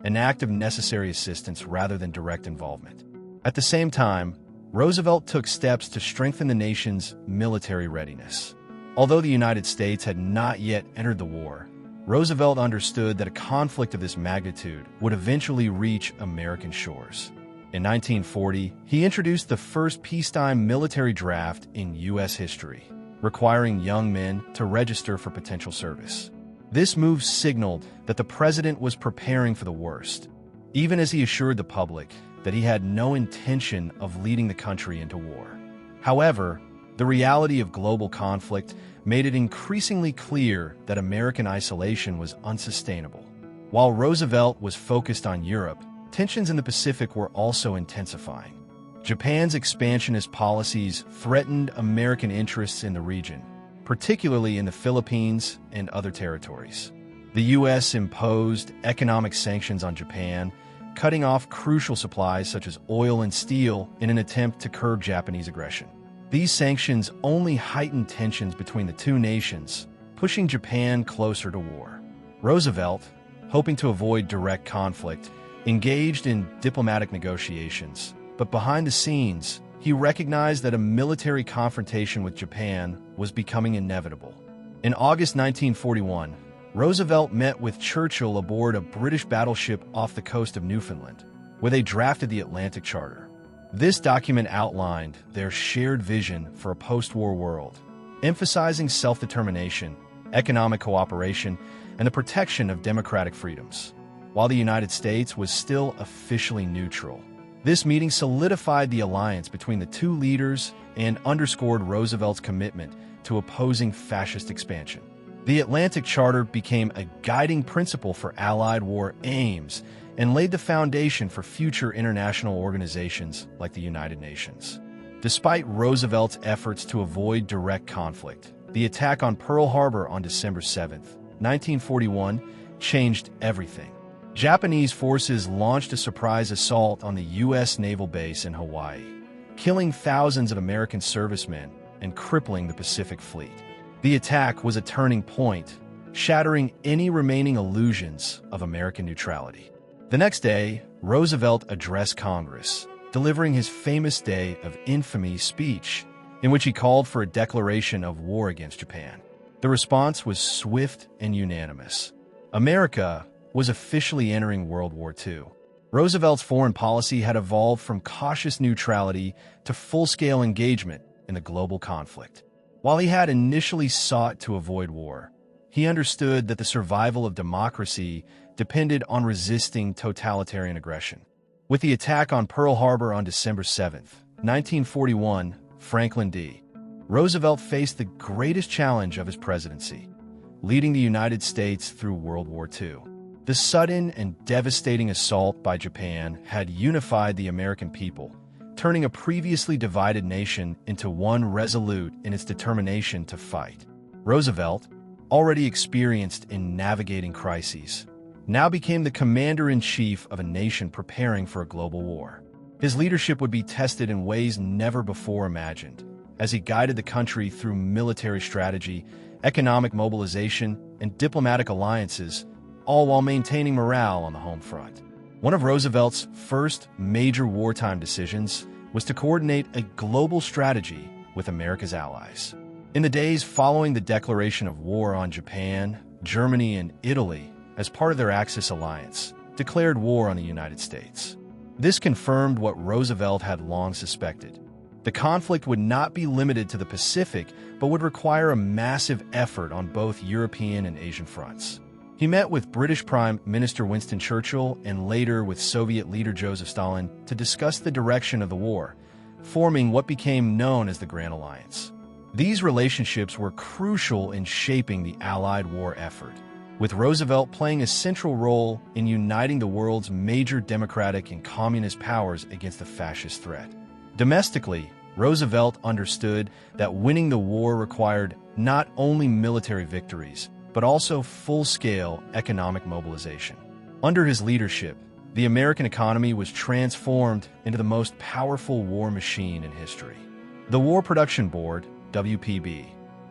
an act of necessary assistance rather than direct involvement. At the same time, Roosevelt took steps to strengthen the nation's military readiness. Although the United States had not yet entered the war, Roosevelt understood that a conflict of this magnitude would eventually reach American shores. In 1940, he introduced the first peacetime military draft in U.S. history, requiring young men to register for potential service. This move signaled that the president was preparing for the worst, even as he assured the public that he had no intention of leading the country into war. However, the reality of global conflict made it increasingly clear that American isolation was unsustainable. While Roosevelt was focused on Europe, tensions in the Pacific were also intensifying. Japan's expansionist policies threatened American interests in the region, particularly in the Philippines and other territories. The U.S. imposed economic sanctions on Japan, cutting off crucial supplies such as oil and steel in an attempt to curb Japanese aggression. These sanctions only heightened tensions between the two nations, pushing Japan closer to war. Roosevelt, hoping to avoid direct conflict, engaged in diplomatic negotiations, but behind the scenes, he recognized that a military confrontation with Japan was becoming inevitable. In August 1941, Roosevelt met with Churchill aboard a British battleship off the coast of Newfoundland, where they drafted the Atlantic Charter. This document outlined their shared vision for a post-war world, emphasizing self-determination, economic cooperation, and the protection of democratic freedoms. While the United States was still officially neutral, this meeting solidified the alliance between the two leaders and underscored Roosevelt's commitment to opposing fascist expansion. The Atlantic Charter became a guiding principle for Allied war aims and laid the foundation for future international organizations like the United Nations. Despite Roosevelt's efforts to avoid direct conflict, the attack on Pearl Harbor on December 7, 1941, changed everything. Japanese forces launched a surprise assault on the U.S. naval base in Hawaii, killing thousands of American servicemen and crippling the Pacific Fleet. The attack was a turning point, shattering any remaining illusions of American neutrality. The next day, Roosevelt addressed Congress, delivering his famous Day of Infamy speech, in which he called for a declaration of war against Japan. The response was swift and unanimous. America was officially entering World War II. Roosevelt's foreign policy had evolved from cautious neutrality to full-scale engagement in the global conflict. While he had initially sought to avoid war, he understood that the survival of democracy depended on resisting totalitarian aggression. With the attack on Pearl Harbor on December 7, 1941, Franklin D. Roosevelt faced the greatest challenge of his presidency, leading the United States through World War II. The sudden and devastating assault by Japan had unified the American people, turning a previously divided nation into one resolute in its determination to fight. Roosevelt, already experienced in navigating crises, now became the commander-in-chief of a nation preparing for a global war. His leadership would be tested in ways never before imagined, as he guided the country through military strategy, economic mobilization, and diplomatic alliances, all while maintaining morale on the home front. One of Roosevelt's first major wartime decisions was to coordinate a global strategy with America's allies. In the days following the declaration of war on Japan, Germany, and Italy, as part of their Axis alliance, declared war on the United States. This confirmed what Roosevelt had long suspected. The conflict would not be limited to the Pacific, but would require a massive effort on both European and Asian fronts. He met with British Prime Minister Winston Churchill and later with Soviet leader Joseph Stalin to discuss the direction of the war, forming what became known as the Grand Alliance. These relationships were crucial in shaping the Allied war effort, with Roosevelt playing a central role in uniting the world's major democratic and communist powers against the fascist threat. Domestically, Roosevelt understood that winning the war required not only military victories, but also full-scale economic mobilization. Under his leadership, the American economy was transformed into the most powerful war machine in history. The War Production Board, WPB,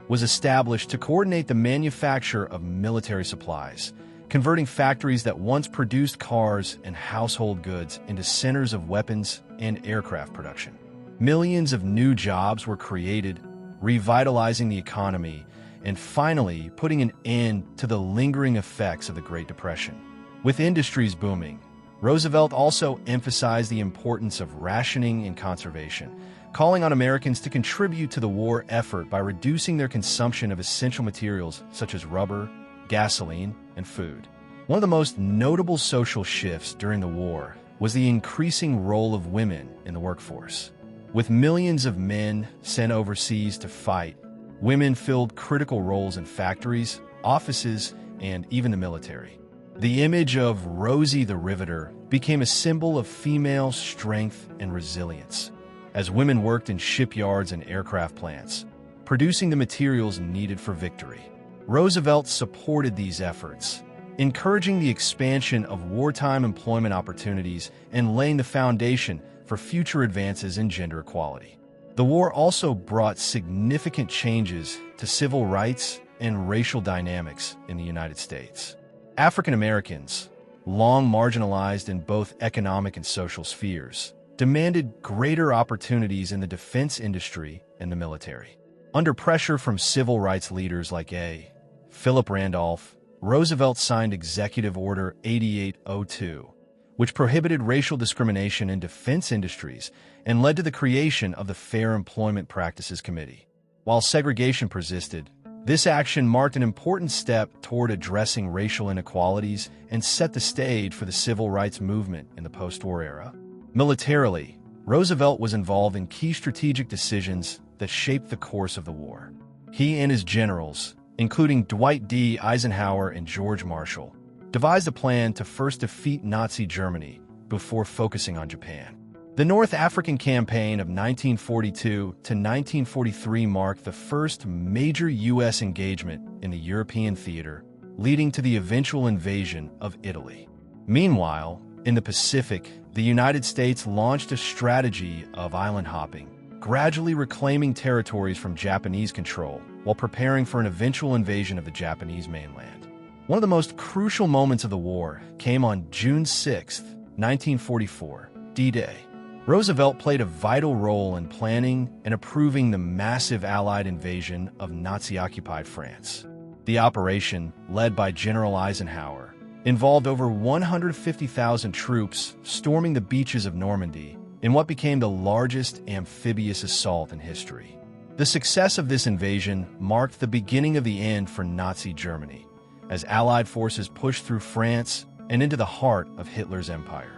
was established to coordinate the manufacture of military supplies, converting factories that once produced cars and household goods into centers of weapons and aircraft production. Millions of new jobs were created, revitalizing the economy and finally putting an end to the lingering effects of the Great Depression. With industries booming, Roosevelt also emphasized the importance of rationing and conservation, calling on Americans to contribute to the war effort by reducing their consumption of essential materials such as rubber, gasoline, and food. One of the most notable social shifts during the war was the increasing role of women in the workforce. With millions of men sent overseas to fight, women filled critical roles in factories, offices, and even the military. The image of Rosie the Riveter became a symbol of female strength and resilience, as women worked in shipyards and aircraft plants, producing the materials needed for victory. Roosevelt supported these efforts, encouraging the expansion of wartime employment opportunities and laying the foundation for future advances in gender equality. The war also brought significant changes to civil rights and racial dynamics in the United States. African Americans, long marginalized in both economic and social spheres, demanded greater opportunities in the defense industry and the military. Under pressure from civil rights leaders like Philip Randolph, Roosevelt signed Executive Order 8802, which prohibited racial discrimination in defense industries and led to the creation of the Fair Employment Practices Committee. While segregation persisted, this action marked an important step toward addressing racial inequalities and set the stage for the civil rights movement in the post-war era. Militarily, Roosevelt was involved in key strategic decisions that shaped the course of the war. He and his generals, including Dwight D. Eisenhower and George Marshall, devised a plan to first defeat Nazi Germany before focusing on Japan. The North African Campaign of 1942 to 1943 marked the first major U.S. engagement in the European theater, leading to the eventual invasion of Italy. Meanwhile, in the Pacific, the United States launched a strategy of island hopping, gradually reclaiming territories from Japanese control while preparing for an eventual invasion of the Japanese mainland. One of the most crucial moments of the war came on June 6, 1944, D-Day. Roosevelt played a vital role in planning and approving the massive Allied invasion of Nazi-occupied France. The operation, led by General Eisenhower, involved over 150,000 troops storming the beaches of Normandy in what became the largest amphibious assault in history. The success of this invasion marked the beginning of the end for Nazi Germany, as Allied forces pushed through France and into the heart of Hitler's empire.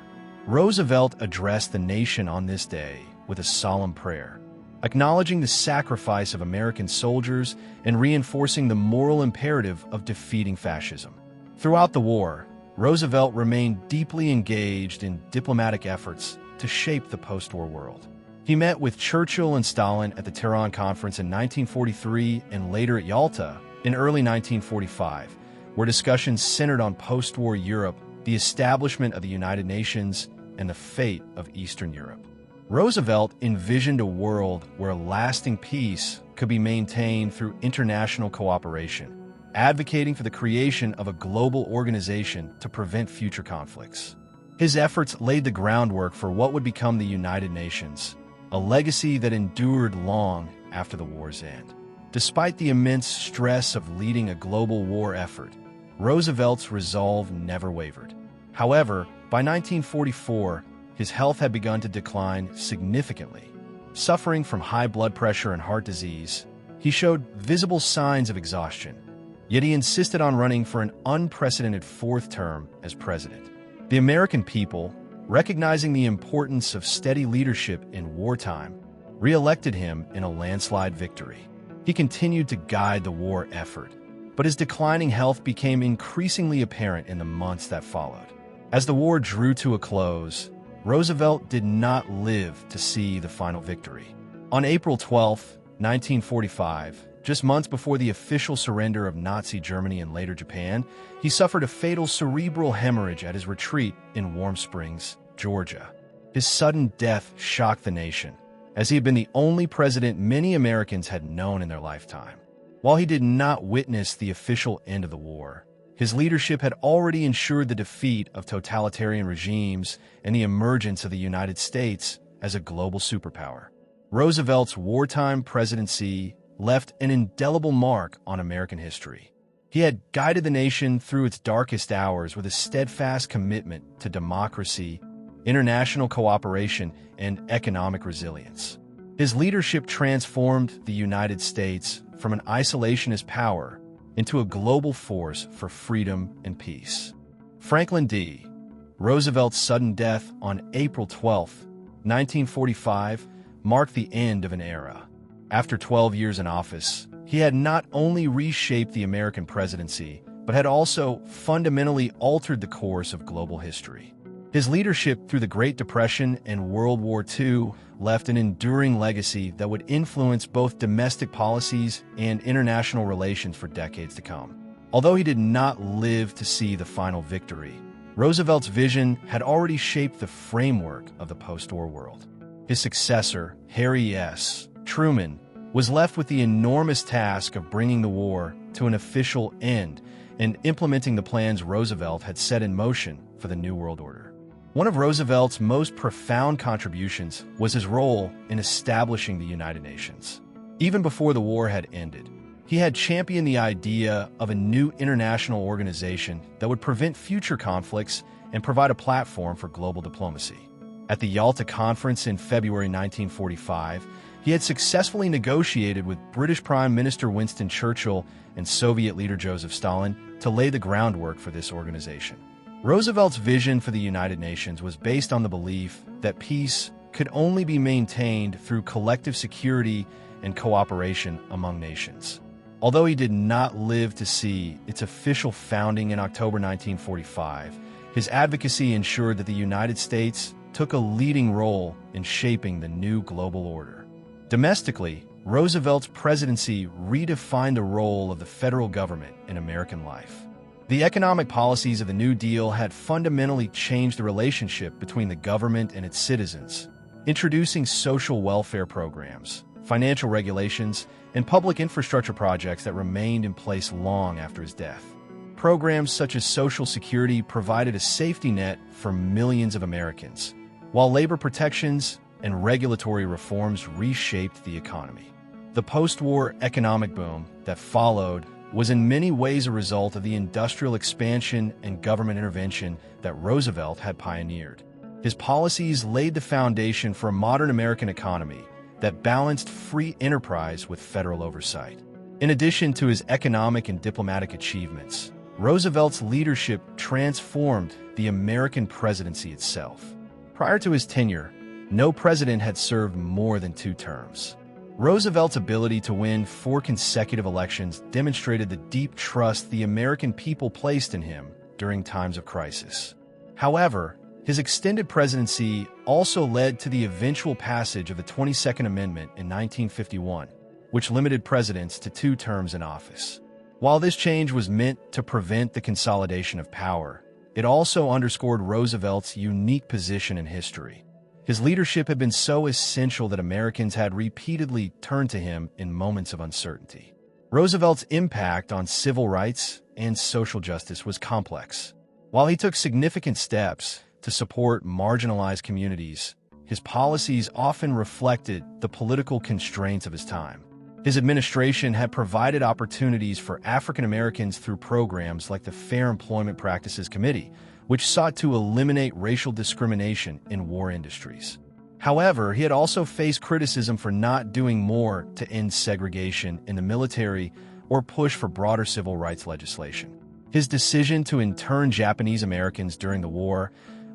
Roosevelt addressed the nation on this day with a solemn prayer, acknowledging the sacrifice of American soldiers and reinforcing the moral imperative of defeating fascism. Throughout the war, Roosevelt remained deeply engaged in diplomatic efforts to shape the post-war world. He met with Churchill and Stalin at the Tehran Conference in 1943 and later at Yalta in early 1945, where discussions centered on post-war Europe, the establishment of the United Nations, and the fate of Eastern Europe. Roosevelt envisioned a world where lasting peace could be maintained through international cooperation, advocating for the creation of a global organization to prevent future conflicts. His efforts laid the groundwork for what would become the United Nations, a legacy that endured long after the war's end. Despite the immense stress of leading a global war effort, Roosevelt's resolve never wavered. However, by 1944, his health had begun to decline significantly. Suffering from high blood pressure and heart disease, he showed visible signs of exhaustion. Yet he insisted on running for an unprecedented fourth term as president. The American people, recognizing the importance of steady leadership in wartime, re-elected him in a landslide victory. He continued to guide the war effort, but his declining health became increasingly apparent in the months that followed. As the war drew to a close, Roosevelt did not live to see the final victory. On April 12, 1945, just months before the official surrender of Nazi Germany and later Japan, he suffered a fatal cerebral hemorrhage at his retreat in Warm Springs, Georgia. His sudden death shocked the nation, as he had been the only president many Americans had known in their lifetime. While he did not witness the official end of the war, his leadership had already ensured the defeat of totalitarian regimes and the emergence of the United States as a global superpower. Roosevelt's wartime presidency left an indelible mark on American history. He had guided the nation through its darkest hours with a steadfast commitment to democracy, international cooperation, and economic resilience. His leadership transformed the United States from an isolationist power into a global force for freedom and peace. Franklin D. Roosevelt's sudden death on April 12, 1945, marked the end of an era. After 12 years in office, he had not only reshaped the American presidency, but had also fundamentally altered the course of global history. His leadership through the Great Depression and World War II left an enduring legacy that would influence both domestic policies and international relations for decades to come. Although he did not live to see the final victory, Roosevelt's vision had already shaped the framework of the post-war world. His successor, Harry S. Truman, was left with the enormous task of bringing the war to an official end and implementing the plans Roosevelt had set in motion for the New World Order. One of Roosevelt's most profound contributions was his role in establishing the United Nations. Even before the war had ended, he had championed the idea of a new international organization that would prevent future conflicts and provide a platform for global diplomacy. At the Yalta Conference in February 1945, he had successfully negotiated with British Prime Minister Winston Churchill and Soviet leader Joseph Stalin to lay the groundwork for this organization. Roosevelt's vision for the United Nations was based on the belief that peace could only be maintained through collective security and cooperation among nations. Although he did not live to see its official founding in October 1945, his advocacy ensured that the United States took a leading role in shaping the new global order. Domestically, Roosevelt's presidency redefined the role of the federal government in American life. The economic policies of the New Deal had fundamentally changed the relationship between the government and its citizens, introducing social welfare programs, financial regulations, and public infrastructure projects that remained in place long after his death. Programs such as Social Security provided a safety net for millions of Americans, while labor protections and regulatory reforms reshaped the economy. The post-war economic boom that followed was in many ways a result of the industrial expansion and government intervention that Roosevelt had pioneered. His policies laid the foundation for a modern American economy that balanced free enterprise with federal oversight. In addition to his economic and diplomatic achievements, Roosevelt's leadership transformed the American presidency itself. Prior to his tenure, no president had served more than 2 terms. Roosevelt's ability to win 4 consecutive elections demonstrated the deep trust the American people placed in him during times of crisis. However, his extended presidency also led to the eventual passage of the 22nd Amendment in 1951, which limited presidents to 2 terms in office. While this change was meant to prevent the consolidation of power, it also underscored Roosevelt's unique position in history. His leadership had been so essential that Americans had repeatedly turned to him in moments of uncertainty. Roosevelt's impact on civil rights and social justice was complex. While he took significant steps to support marginalized communities, his policies often reflected the political constraints of his time. His administration had provided opportunities for African Americans through programs like the Fair Employment Practices Committee, which sought to eliminate racial discrimination in war industries. However, he had also faced criticism for not doing more to end segregation in the military or push for broader civil rights legislation. His decision to intern Japanese Americans during the war,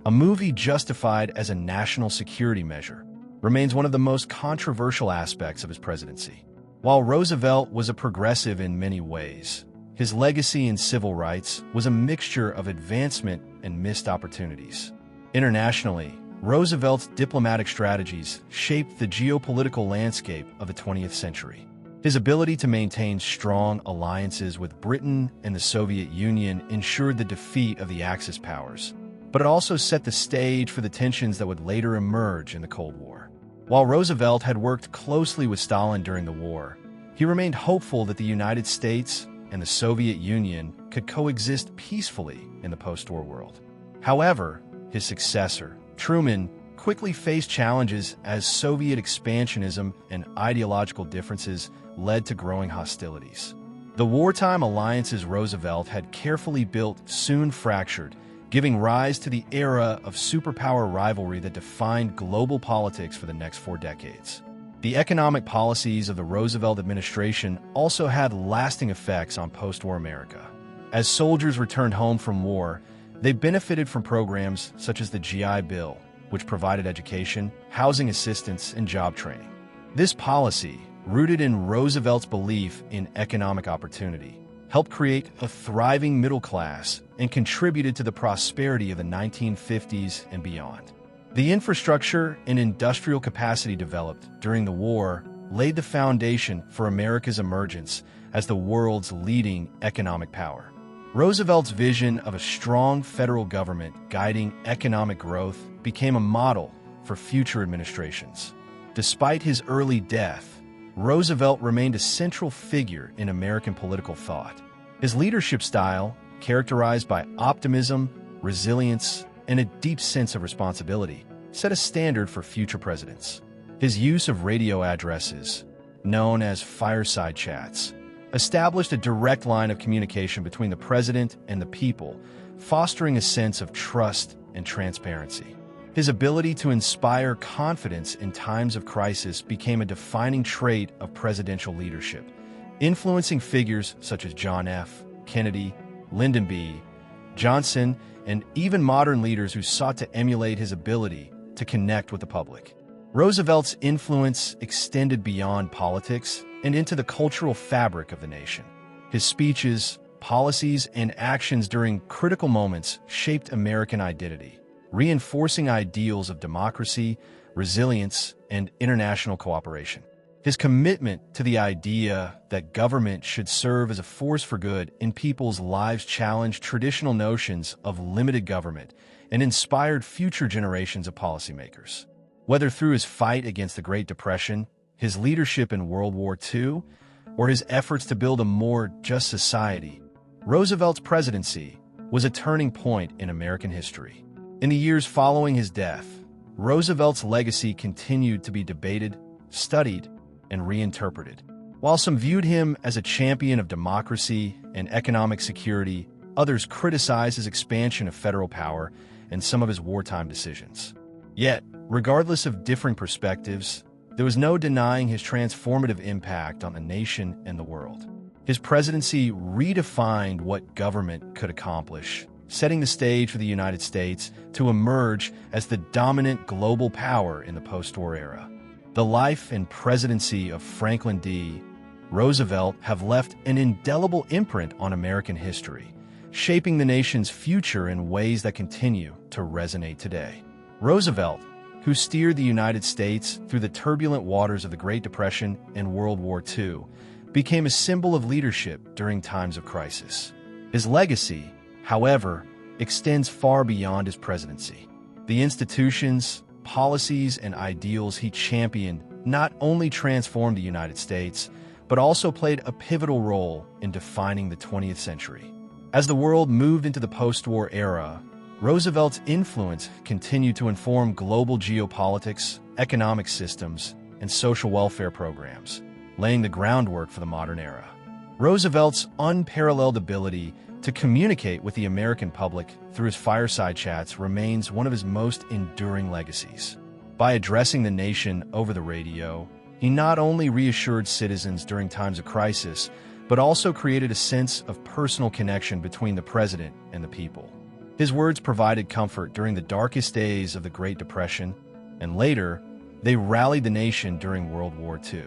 a move he justified as a national security measure, remains one of the most controversial aspects of his presidency. While Roosevelt was a progressive in many ways, his legacy in civil rights was a mixture of advancement and missed opportunities. Internationally, Roosevelt's diplomatic strategies shaped the geopolitical landscape of the 20th century. His ability to maintain strong alliances with Britain and the Soviet Union ensured the defeat of the Axis powers, but it also set the stage for the tensions that would later emerge in the Cold War. While Roosevelt had worked closely with Stalin during the war, he remained hopeful that the United States and the Soviet Union could coexist peacefully in the post-war world. However, his successor, Truman, quickly faced challenges as Soviet expansionism and ideological differences led to growing hostilities. The wartime alliances Roosevelt had carefully built soon fractured, giving rise to the era of superpower rivalry that defined global politics for the next 4 decades. The economic policies of the Roosevelt administration also had lasting effects on post-war America. As soldiers returned home from war, they benefited from programs such as the GI Bill, which provided education, housing assistance, and job training. This policy, rooted in Roosevelt's belief in economic opportunity, helped create a thriving middle class and contributed to the prosperity of the 1950s and beyond. The infrastructure and industrial capacity developed during the war laid the foundation for America's emergence as the world's leading economic power. Roosevelt's vision of a strong federal government guiding economic growth became a model for future administrations. Despite his early death, Roosevelt remained a central figure in American political thought. His leadership style, characterized by optimism, resilience, and a deep sense of responsibility, set a standard for future presidents. His use of radio addresses, known as fireside chats, established a direct line of communication between the president and the people, fostering a sense of trust and transparency. His ability to inspire confidence in times of crisis became a defining trait of presidential leadership, influencing figures such as John F. Kennedy, Lyndon B. Johnson, and even modern leaders who sought to emulate his ability to connect with the public. Roosevelt's influence extended beyond politics and into the cultural fabric of the nation. His speeches, policies, and actions during critical moments shaped American identity, reinforcing ideals of democracy, resilience, and international cooperation. His commitment to the idea that government should serve as a force for good in people's lives challenged traditional notions of limited government and inspired future generations of policymakers. Whether through his fight against the Great Depression, his leadership in World War II, or his efforts to build a more just society, Roosevelt's presidency was a turning point in American history. In the years following his death, Roosevelt's legacy continued to be debated, studied, and reinterpreted. While some viewed him as a champion of democracy and economic security, others criticized his expansion of federal power and some of his wartime decisions. Yet, regardless of differing perspectives, there was no denying his transformative impact on the nation and the world. His presidency redefined what government could accomplish, setting the stage for the United States to emerge as the dominant global power in the post-war era. The life and presidency of Franklin D. Roosevelt have left an indelible imprint on American history, shaping the nation's future in ways that continue to resonate today. Roosevelt, who steered the United States through the turbulent waters of the Great Depression and World War II, became a symbol of leadership during times of crisis. His legacy, however, extends far beyond his presidency. The institutions, policies, and ideals he championed not only transformed the United States, but also played a pivotal role in defining the 20th century. As the world moved into the post-war era, Roosevelt's influence continued to inform global geopolitics, economic systems, and social welfare programs, laying the groundwork for the modern era. Roosevelt's unparalleled ability to communicate with the American public through his fireside chats remains one of his most enduring legacies. By addressing the nation over the radio, he not only reassured citizens during times of crisis, but also created a sense of personal connection between the president and the people. His words provided comfort during the darkest days of the Great Depression, and later, they rallied the nation during World War II.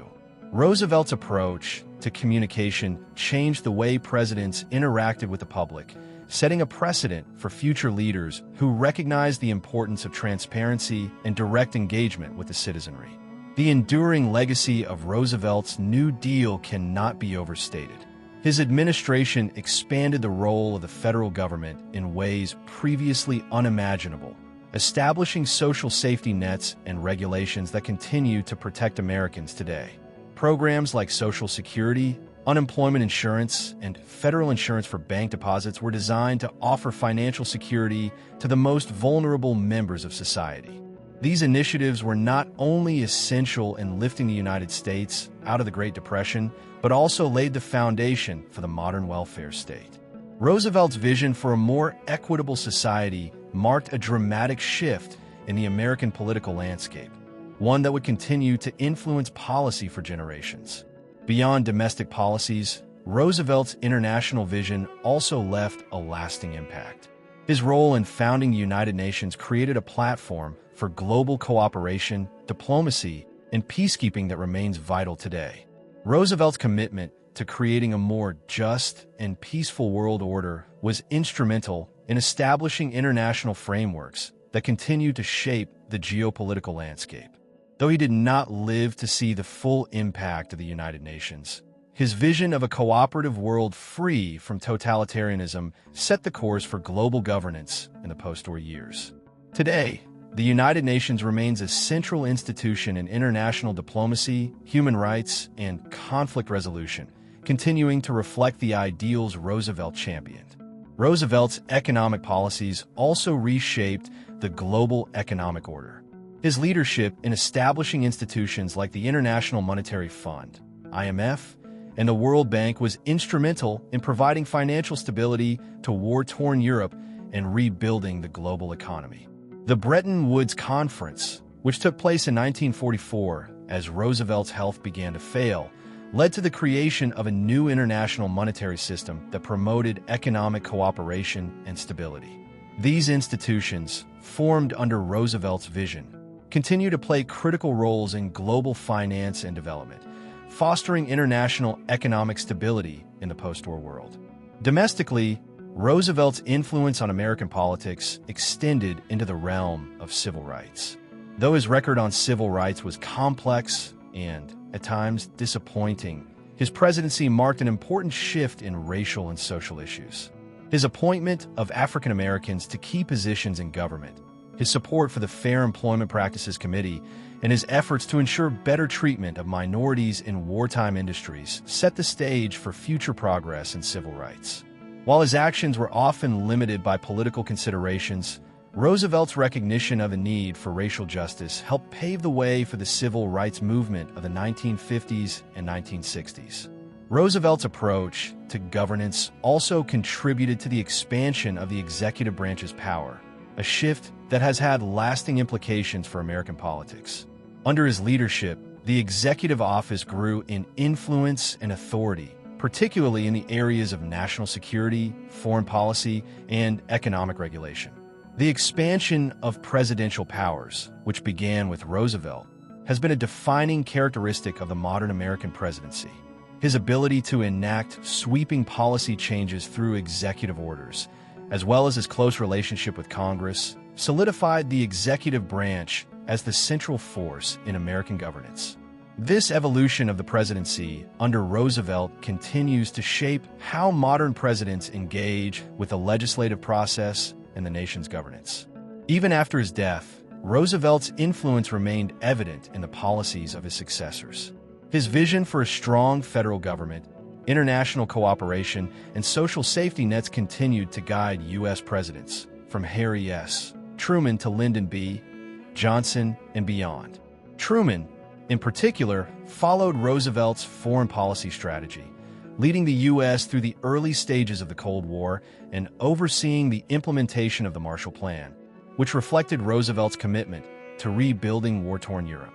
Roosevelt's approach to communication changed the way presidents interacted with the public, setting a precedent for future leaders who recognized the importance of transparency and direct engagement with the citizenry. The enduring legacy of Roosevelt's New Deal cannot be overstated. His administration expanded the role of the federal government in ways previously unimaginable, establishing social safety nets and regulations that continue to protect Americans today. Programs like Social Security, unemployment insurance, and federal insurance for bank deposits were designed to offer financial security to the most vulnerable members of society. These initiatives were not only essential in lifting the United States out of the Great Depression, but also laid the foundation for the modern welfare state. Roosevelt's vision for a more equitable society marked a dramatic shift in the American political landscape, one that would continue to influence policy for generations. Beyond domestic policies, Roosevelt's international vision also left a lasting impact. His role in founding the United Nations created a platform for global cooperation, diplomacy, and peacekeeping that remains vital today. Roosevelt's commitment to creating a more just and peaceful world order was instrumental in establishing international frameworks that continue to shape the geopolitical landscape. Though he did not live to see the full impact of the United Nations, his vision of a cooperative world free from totalitarianism set the course for global governance in the post-war years. Today, the United Nations remains a central institution in international diplomacy, human rights, and conflict resolution, continuing to reflect the ideals Roosevelt championed. Roosevelt's economic policies also reshaped the global economic order. His leadership in establishing institutions like the International Monetary Fund, IMF, and the World Bank was instrumental in providing financial stability to war-torn Europe and rebuilding the global economy. The Bretton Woods Conference, which took place in 1944 as Roosevelt's health began to fail, led to the creation of a new international monetary system that promoted economic cooperation and stability. These institutions, formed under Roosevelt's vision, continue to play critical roles in global finance and development, fostering international economic stability in the post-war world. Domestically, Roosevelt's influence on American politics extended into the realm of civil rights. Though his record on civil rights was complex and at times disappointing, his presidency marked an important shift in racial and social issues. His appointment of African Americans to key positions in government, his support for the Fair Employment Practices Committee, and his efforts to ensure better treatment of minorities in wartime industries set the stage for future progress in civil rights. While his actions were often limited by political considerations, Roosevelt's recognition of a need for racial justice helped pave the way for the civil rights movement of the 1950s and 1960s. Roosevelt's approach to governance also contributed to the expansion of the executive branch's power, a shift that has had lasting implications for American politics. Under his leadership, the executive office grew in influence and authority, particularly in the areas of national security, foreign policy, and economic regulation. The expansion of presidential powers, which began with Roosevelt, has been a defining characteristic of the modern American presidency. His ability to enact sweeping policy changes through executive orders, as well as his close relationship with Congress, solidified the executive branch as the central force in American governance. This evolution of the presidency under Roosevelt continues to shape how modern presidents engage with the legislative process and the nation's governance. Even after his death, Roosevelt's influence remained evident in the policies of his successors. His vision for a strong federal government, international cooperation, and social safety nets continued to guide U.S. presidents, from Harry S. Truman to Lyndon B. Johnson and beyond. Truman, in particular, followed Roosevelt's foreign policy strategy, leading the U.S. through the early stages of the Cold War and overseeing the implementation of the Marshall Plan, which reflected Roosevelt's commitment to rebuilding war-torn Europe.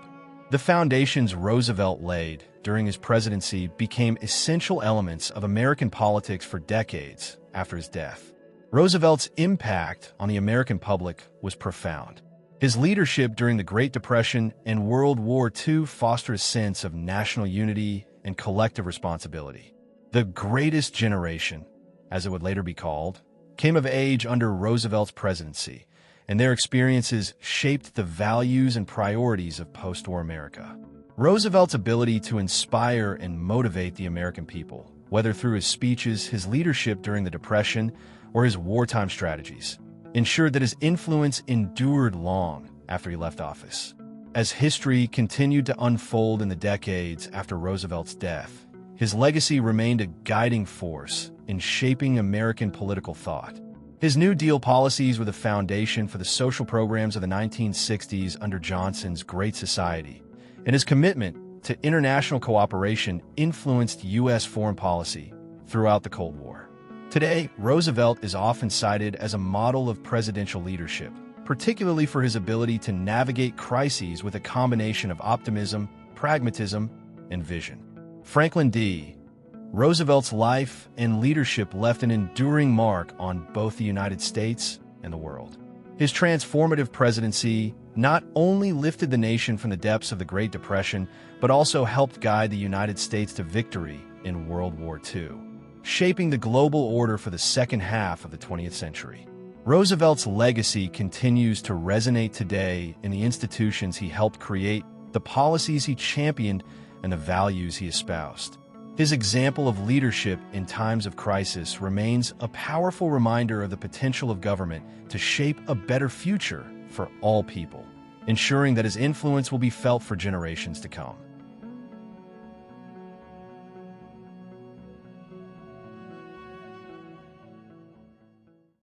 The foundations Roosevelt laid during his presidency became essential elements of American politics for decades after his death. Roosevelt's impact on the American public was profound. His leadership during the Great Depression and World War II fostered a sense of national unity and collective responsibility. The Greatest Generation, as it would later be called, came of age under Roosevelt's presidency, and their experiences shaped the values and priorities of post-war America. Roosevelt's ability to inspire and motivate the American people, whether through his speeches, his leadership during the Depression, or his wartime strategies, ensured that his influence endured long after he left office. As history continued to unfold in the decades after Roosevelt's death, his legacy remained a guiding force in shaping American political thought. His New Deal policies were the foundation for the social programs of the 1960s under Johnson's Great Society, and his commitment to international cooperation influenced U.S. foreign policy throughout the Cold War. Today, Roosevelt is often cited as a model of presidential leadership, particularly for his ability to navigate crises with a combination of optimism, pragmatism, and vision. Franklin D. Roosevelt's life and leadership left an enduring mark on both the United States and the world. His transformative presidency not only lifted the nation from the depths of the Great Depression, but also helped guide the United States to victory in World War II, shaping the global order for the second half of the 20th century. Roosevelt's legacy continues to resonate today in the institutions he helped create, the policies he championed, and the values he espoused. His example of leadership in times of crisis remains a powerful reminder of the potential of government to shape a better future for all people, ensuring that his influence will be felt for generations to come.